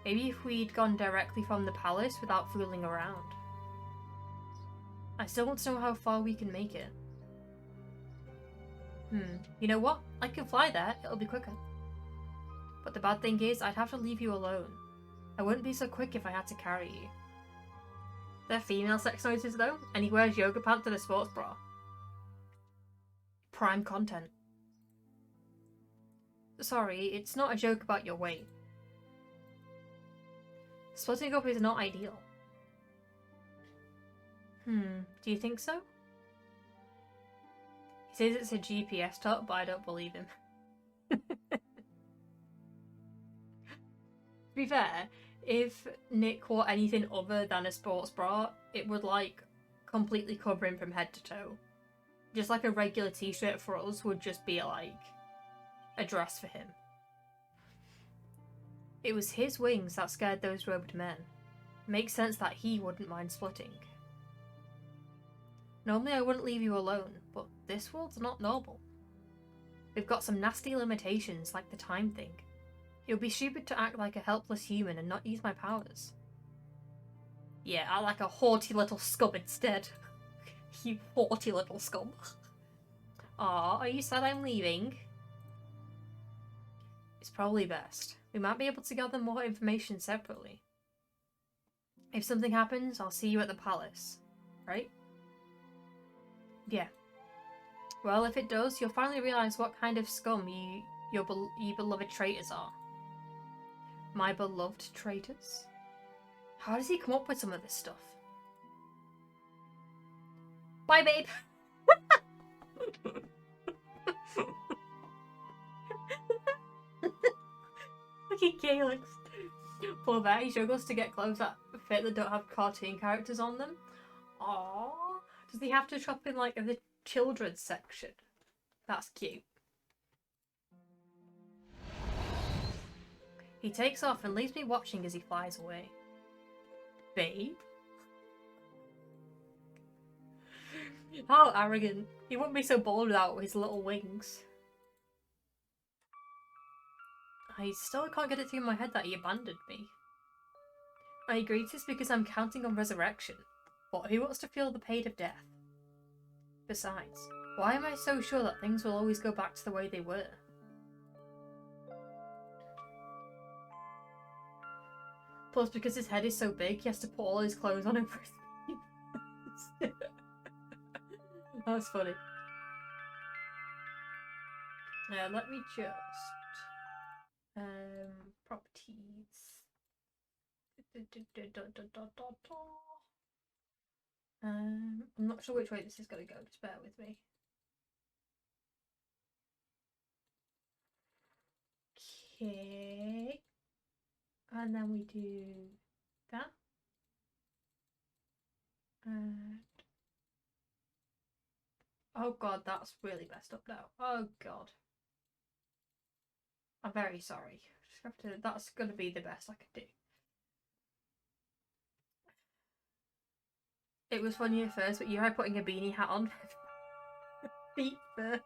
Maybe if we'd gone directly from the palace without fooling around. I still want to know how far we can make it. You know what? I can fly there, it'll be quicker. But the bad thing is, I'd have to leave you alone. I wouldn't be so quick if I had to carry you. They're female sex noises though, and he wears yoga pants and a sports bra. Prime content. Sorry, it's not a joke about your weight. Splitting up is not ideal. Do you think so? He says it's a GPS top, but I don't believe him. To be fair, if Nick wore anything other than a sports bra, it would like completely cover him from head to toe. Just like a regular t-shirt for us would just be like a dress for him. It was his wings that scared those robed men. Makes sense that he wouldn't mind splitting. Normally I wouldn't leave you alone, but this world's not normal. We've got some nasty limitations, like the time thing. It would be stupid to act like a helpless human and not use my powers. Yeah, I like a haughty little scum instead. You haughty little scum. Aw, are you sad I'm leaving? It's probably best. We might be able to gather more information separately. If something happens, I'll see you at the palace. Right? Yeah. Well, if it does, you'll finally realise what kind of scum you beloved traitors are. My beloved traitors? How does he come up with some of this stuff? Bye, babe! Look at Calyx. Poor bear, he struggles to get clothes that fit that don't have cartoon characters on them. Aww. Does he have to shop in like the children's section? That's cute. He takes off and leaves me watching as he flies away. Babe? How arrogant. He wouldn't be so bold without his little wings. I still can't get it through my head that he abandoned me. I agree to this because I'm counting on resurrection. But who wants to feel the pain of death? Besides, why am I so sure that things will always go back to the way they were? Plus, because his head is so big, he has to put all his clothes on him for his That was funny. Let me just... properties. I'm not sure which way this is going to go, just bear with me. Okay. And then we do that. And oh god, that's really messed up now. Oh god. I'm very sorry. Just have to, that's going to be the best I can do. It was funny at first, but you tried putting a beanie hat on feet first.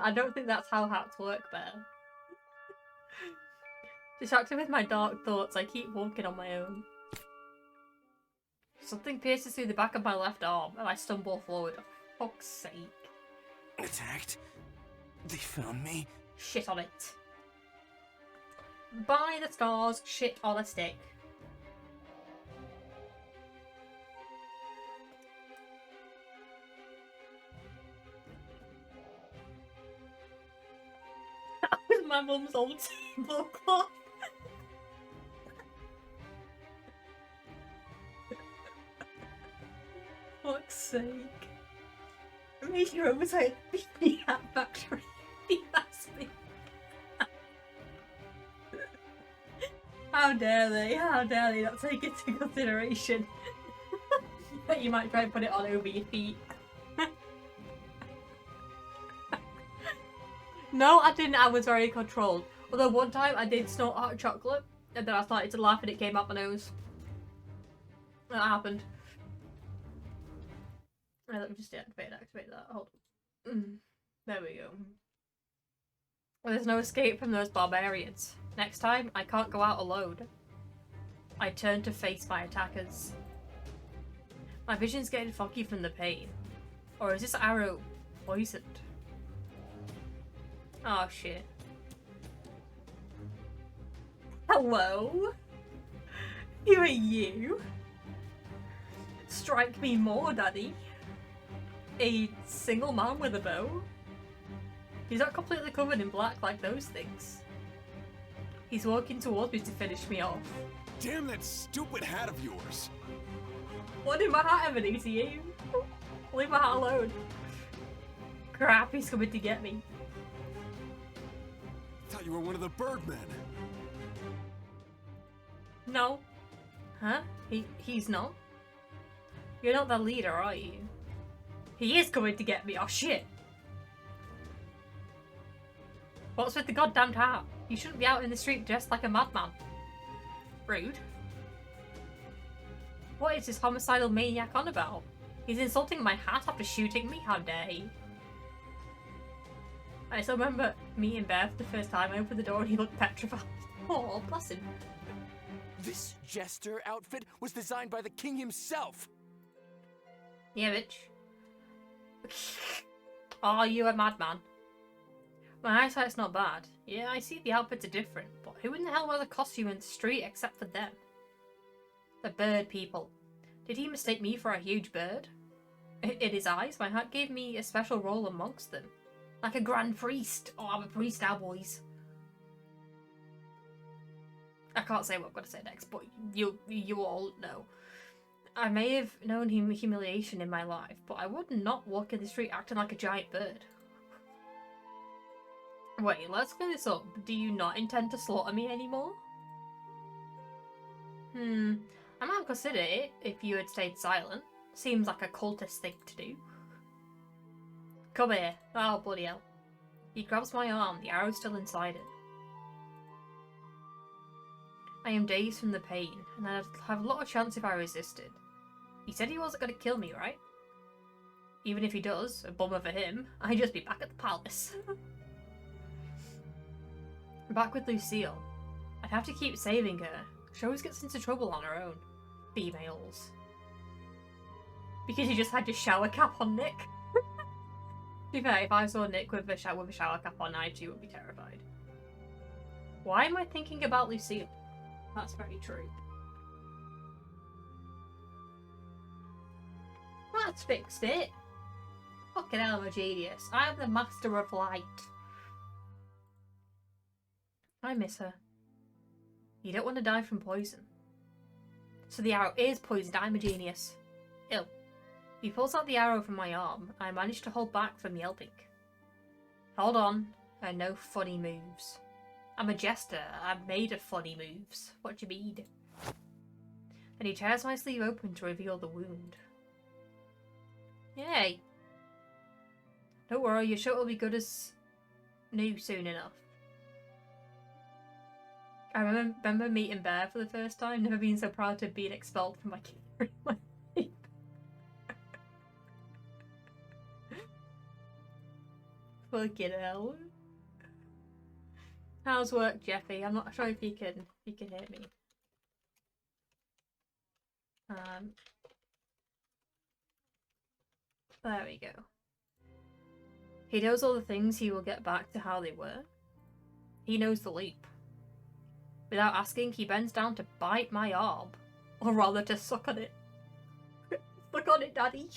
I don't think that's how hats work, Bear. Distracted with my dark thoughts, I keep walking on my own. Something pierces through the back of my left arm, and I stumble forward. For fuck's sake. Attacked? They found me? Shit on it. By the stars, shit on a stick. That was my mum's old tablecloth. Fuck's sake. Made your oversight beanie hat factory. That's me. How dare they? How dare they not take it into consideration? That you might try and put it on over your feet. No, I didn't. I was very controlled. Although one time I did snort hot chocolate and then I started to laugh and it came out my nose. That happened. Let me just deactivate that. Hold on. There we go. Well, there's no escape from those barbarians. Next time, I can't go out alone. I turn to face my attackers. My vision's getting foggy from the pain. Or is this arrow poisoned? Oh shit. Hello? Who are you? Strike me more, daddy. A single man with a bow? He's not completely covered in black like those things. He's walking towards me to finish me off. Damn that stupid hat of yours! What did my hat ever do to you? Leave my hat alone. Crap, he's coming to get me. Thought you were one of the Birdmen. No. Huh? He's not? You're not the leader, are you? He is coming to get me. Oh shit. What's with the goddamn hat? You shouldn't be out in the street dressed like a madman. Rude. What is this homicidal maniac on about? He's insulting my hat after shooting me? How dare he? I still remember meeting Bear for the first time. I opened the door and he looked petrified. Oh, bless him. This Jester outfit was designed by the king himself. Yeah, bitch. Are you a madman? My eyesight's not bad. Yeah, I see the outfits are different, but who in the hell wears a costume in the street except for them? The bird people. Did he mistake me for a huge bird? In his eyes, my hat gave me a special role amongst them. Like a grand priest. Oh, I'm a priest now, boys. I can't say what I'm going to say next, but you all know. I may have known humiliation in my life, but I would not walk in the street acting like a giant bird. Wait, let's clear this up. Do you not intend to slaughter me anymore? I might have considered it if you had stayed silent. Seems like a cultist thing to do. Come here. Oh, bloody hell. He grabs my arm, the arrow's still inside it. I am dazed from the pain, and I'd have a lot of chance if I resisted. He said he wasn't going to kill me, right? Even if he does, a bummer for him, I'd just be back at the palace. Back with Lucille. I'd have to keep saving her. She always gets into trouble on her own. Females. Because he just had your shower cap on Nick. To be fair, if I saw Nick with a shower cap on, I too would be terrified. Why am I thinking about Lucille? That's very true. That's fixed it. Fucking hell, I'm a genius. I am the master of light. I miss her. You don't want to die from poison. So the arrow is poisoned. I'm a genius. Ill. He pulls out the arrow from my arm, and I manage to hold back from yelping. Hold on. I know funny moves. I'm a jester. I'm made of funny moves. What do you mean? Then he tears my sleeve open to reveal the wound. Yay. Don't worry, your shirt will be good as new soon enough. I remember meeting Bear for the first time, never been so proud to have been expelled from my kingdom. Fucking hell. How's work, Jeffy? I'm not sure if you can hear me. There we go. He knows all the things he will get back to how they were. He knows the loop. Without asking, he bends down to bite my arm. Or rather, to suck on it. Suck on it, Daddy.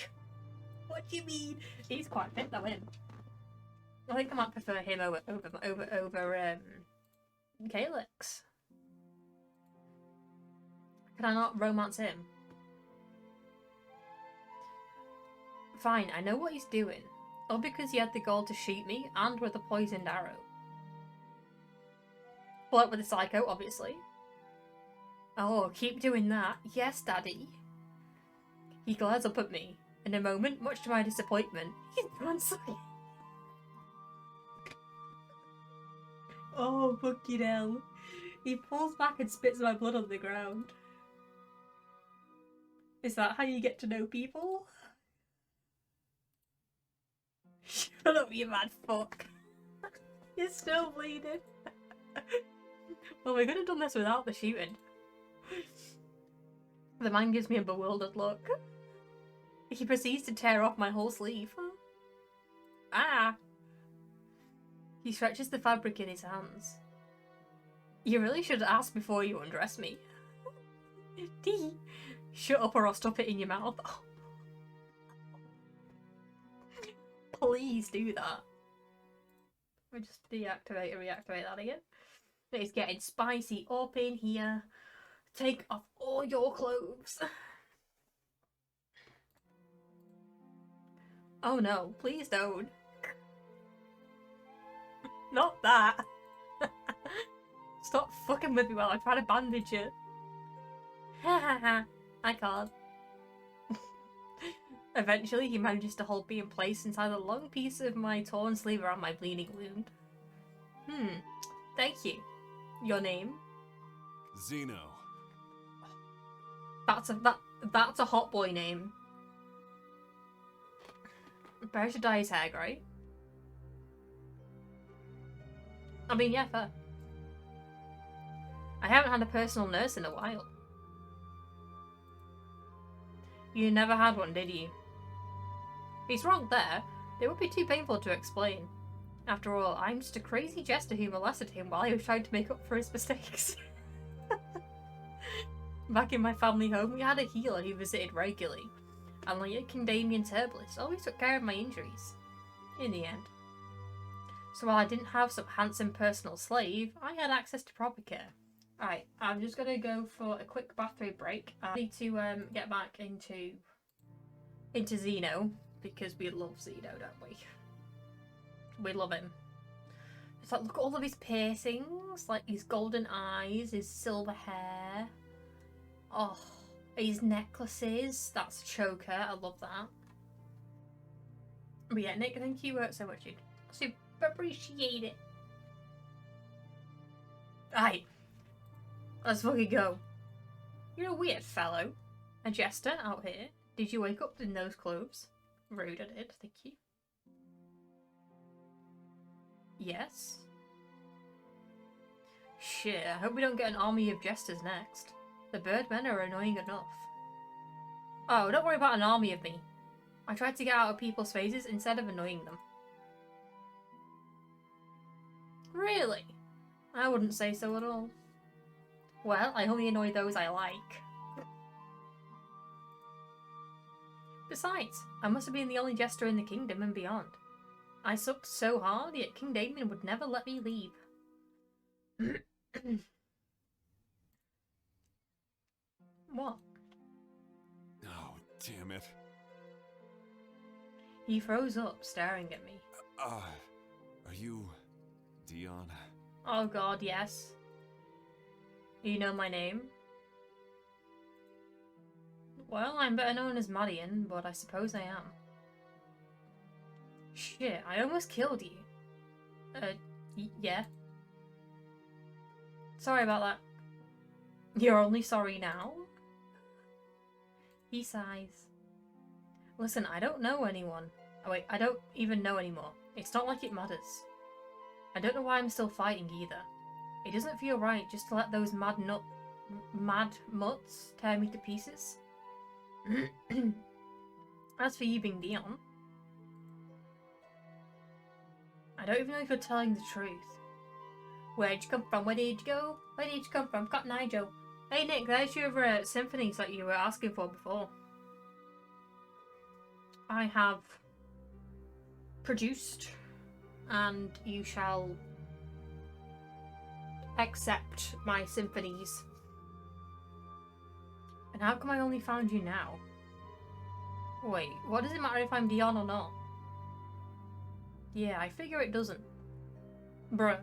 What do you mean? He's quite fit, though, him. I think I might prefer him over Calyx. Can I not romance him? Fine, I know what he's doing. All because he had the goal to shoot me, and with a poisoned arrow. Flirt with a psycho, obviously. Oh, keep doing that. Yes, Daddy. He glares up at me. In a moment, much to my disappointment, he's translated. Oh, fucking hell. He pulls back and spits my blood on the ground. Is that how you get to know people? Shut up, you mad fuck. You're still bleeding. Well, we could have done this without the shooting. The man gives me a bewildered look. He proceeds to tear off my whole sleeve. Ah! He stretches the fabric in his hands. You really should ask before you undress me. Shut up or I'll stop it in your mouth. Please do that. We'll just deactivate and reactivate that again. It's getting spicy up in here. Take off all your clothes. Oh no, please don't. Not that. Stop fucking with me while I try to bandage it. Ha ha ha. I can't. Eventually, he manages to hold me in place inside a long piece of my torn sleeve around my bleeding wound. Thank you. Your name? Zeno. That's a hot boy name. Better to dye his hair, right? I mean, yeah, fair. I haven't had a personal nurse in a while. You never had one, did you? He's wrong there. It would be too painful to explain. After all, I'm just a crazy jester who molested him while he was trying to make up for his mistakes. Back in my family home, we had a healer who visited regularly, and later King Damien's herbalist always took care of my injuries. In the end. So while I didn't have some handsome personal slave, I had access to proper care. Alright, I'm just gonna go for a quick bathroom break. I need to get back into Zeno, because we love Zeno, don't we? We love him. It's like, look at all of his piercings, like his golden eyes, his silver hair. Oh, his necklaces. That's a choker. I love that. But yeah, Nick, thank you so much, dude. Super appreciate it. Alright. Let's fucking go. You're a weird fellow. A jester out here. Did you wake up in those clothes? Rude, I did. Thank you. Yes? Shit, I hope we don't get an army of jesters next. The birdmen are annoying enough. Oh, don't worry about an army of me. I tried to get out of people's faces instead of annoying them. Really? I wouldn't say so at all. Well, I only annoy those I like. Besides, I must have been the only jester in the kingdom and beyond. I sucked so hard, yet King Damien would never let me leave. What? Oh, damn it. He froze up, staring at me. Are you Dion? Oh god, yes. You know my name? Well, I'm better known as Madion, but I suppose I am. Shit, I almost killed you. Yeah. Sorry about that. You're only sorry now? He sighs. Listen, I don't know anyone. Oh wait, I don't even know anymore. It's not like it matters. I don't know why I'm still fighting either. It doesn't feel right just to let those mad mutts tear me to pieces. As for you being Dion, I don't even know if you're telling the truth. Where'd you come from? Where did you go? Where did you come from? Cotton Eye Joe. Hey Nick, there's your symphonies that you were asking for before. I have produced, and you shall accept my symphonies. And how come I only found you now? Wait, what does it matter if I'm Dion or not? Yeah, I figure it doesn't. Bruh,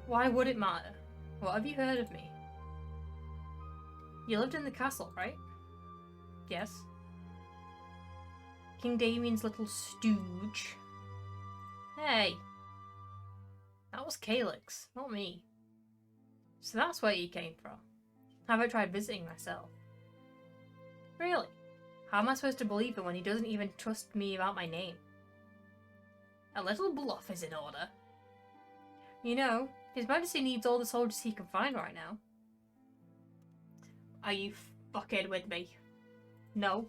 why would it matter? What have you heard of me? You lived in the castle, right? Yes. King Damien's little stooge. Hey! That was Calyx, not me. So that's where you came from. How about I tried visiting myself? Really? How am I supposed to believe him when he doesn't even trust me about my name? A little bluff is in order. You know, His Majesty needs all the soldiers he can find right now. Are you fucking with me? No.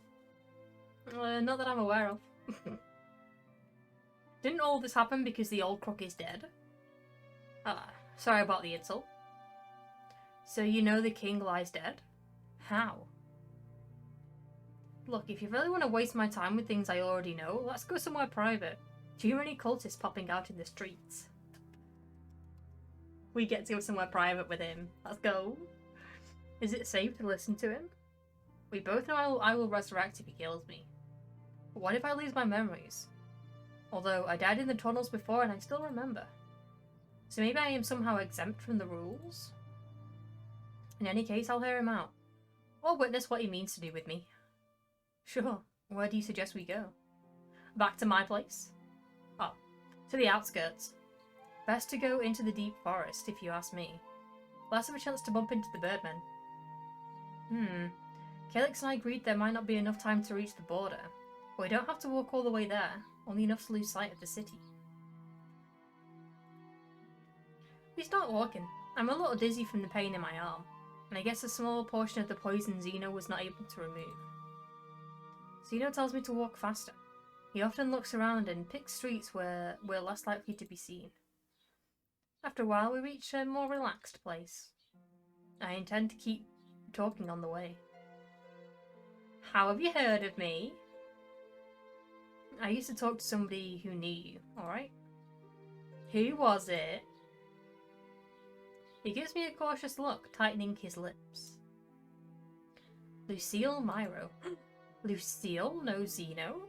Not that I'm aware of. Didn't all this happen because the old crook is dead? Ah, sorry about the insult. So you know the king lies dead? How? Look, if you really want to waste my time with things I already know, let's go somewhere private. Too many cultists popping out in the streets. We get to go somewhere private with him. Let's go. Is it safe to listen to him? We both know I will resurrect if he kills me. But what if I lose my memories? Although I died in the tunnels before and I still remember. So maybe I am somehow exempt from the rules? In any case, I'll hear him out. Or witness what he means to do with me. Sure, where do you suggest we go? Back to my place? Oh, to the outskirts. Best to go into the deep forest, if you ask me. Less of a chance to bump into the birdmen. Calyx and I agreed there might not be enough time to reach the border, but we don't have to walk all the way there, only enough to lose sight of the city. We start walking. I'm a little dizzy from the pain in my arm, and I guess a small portion of the poison Zeno was not able to remove. Zeno tells me to walk faster. He often looks around and picks streets where we're less likely to be seen. After a while, we reach a more relaxed place. I intend to keep talking on the way. How have you heard of me? I used to talk to somebody who knew you, alright? Who was it? He gives me a cautious look, tightening his lips. Lucille Myro. Lucille knows Zeno?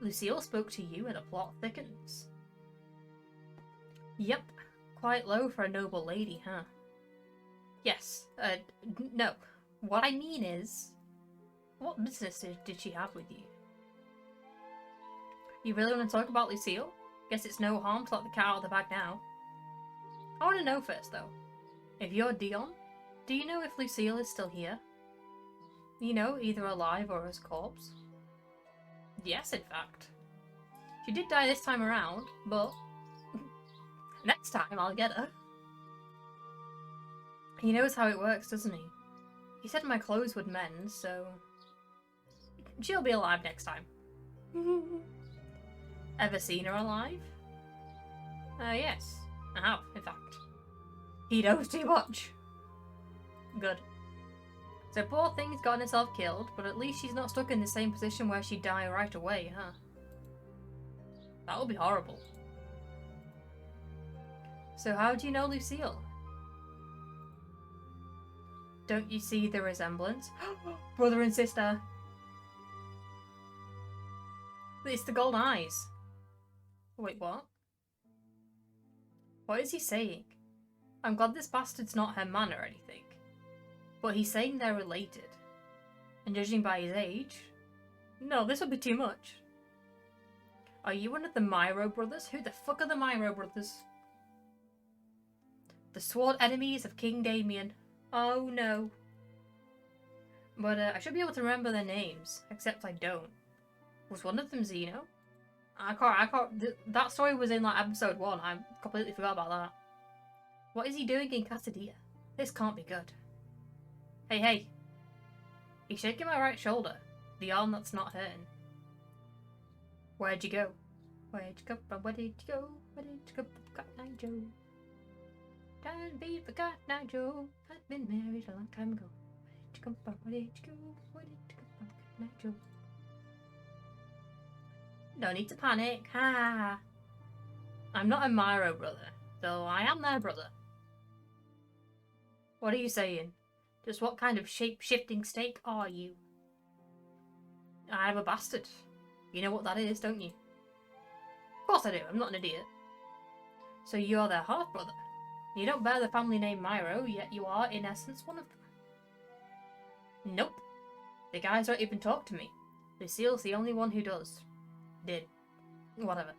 Lucille spoke to you and the plot thickens. Yep, quite low for a noble lady, huh? Yes, no. What I mean is, what business did she have with you? You really want to talk about Lucille? Guess it's no harm to let the cat out of the bag now. I want to know first, though. If you're Dion, do you know if Lucille is still here? You know, either alive or as corpse? Yes, in fact. She did die this time around, but next time I'll get her. He knows how it works, doesn't he? He said my clothes would mend, so she'll be alive next time. Ever seen her alive? Yes, I have, in fact. He knows too much. Good. So poor thing's gotten herself killed, but at least she's not stuck in the same position where she'd die right away, huh? That would be horrible. So how do you know Lucille? Don't you see the resemblance? Brother and sister! It's the gold eyes. Wait, what? What is he saying? I'm glad this bastard's not her man or anything. But he's saying they're related. And judging by his age... No, this would be too much. Are you one of the Myro brothers? Who the fuck are the Myro brothers? The sworn enemies of King Damien. Oh no. But I should be able to remember their names, except I don't. Was one of them Zeno? I can't, that story was in like episode 1, I completely forgot about that. What is he doing in Casadilla? This can't be good. Hey. He's shaking my right shoulder, the arm that's not hurting. Where'd you go? Where'd you go? Where did you go? Where did you go? Forgot Night Joe. Time to be forgot Night Joe. I've been married a long time ago. Where did you come from? Where did you go? Where did you come from? Forgot Night Joe. No need to panic. Ha! I'm not a Myro brother, though I am their brother. What are you saying? Just what kind of shape-shifting steak are you? I'm a bastard. You know what that is, don't you? Of course I do, I'm not an idiot. So you're their half-brother. You don't bear the family name Myro, yet you are, in essence, one of them. Nope. The guys don't even talk to me. Lucille's the only one who does. Did. Whatever.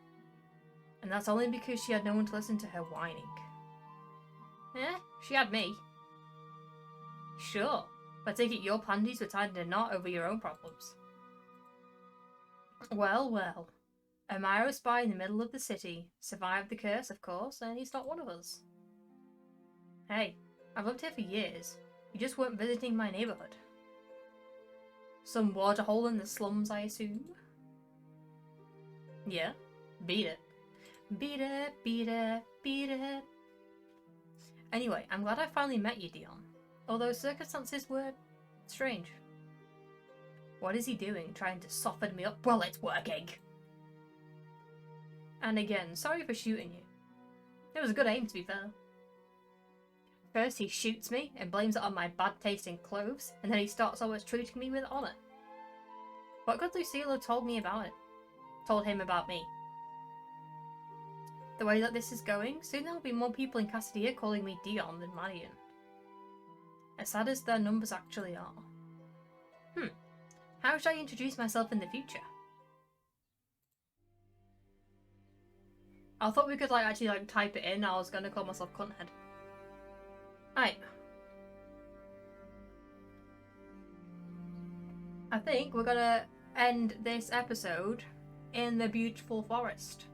And that's only because she had no one to listen to her whining. She had me. Sure, but I take it your panties were tied in a knot over your own problems. Well. A Myro spy in the middle of the city. Survived the curse, of course, and he's not one of us. Hey, I've lived here for years. You just weren't visiting my neighborhood. Some water hole in the slums, I assume? Yeah, beat it. Beat it, beat it, beat it. Anyway, I'm glad I finally met you, Dion. Although circumstances were strange. What is he doing, trying to soften me up? Well, it's working! And again, sorry for shooting you. It was a good aim, to be fair. First he shoots me and blames it on my bad taste in clothes, and then he starts always treating me with honour. What could Lucille have told me about it? Told him about me? The way that this is going, soon there will be more people in Cassadia calling me Dion than Madion. As sad as their numbers actually are. How should I introduce myself in the future? I thought we could actually type it in. I was gonna call myself Cunthead. Right. I think we're gonna end this episode in the beautiful forest.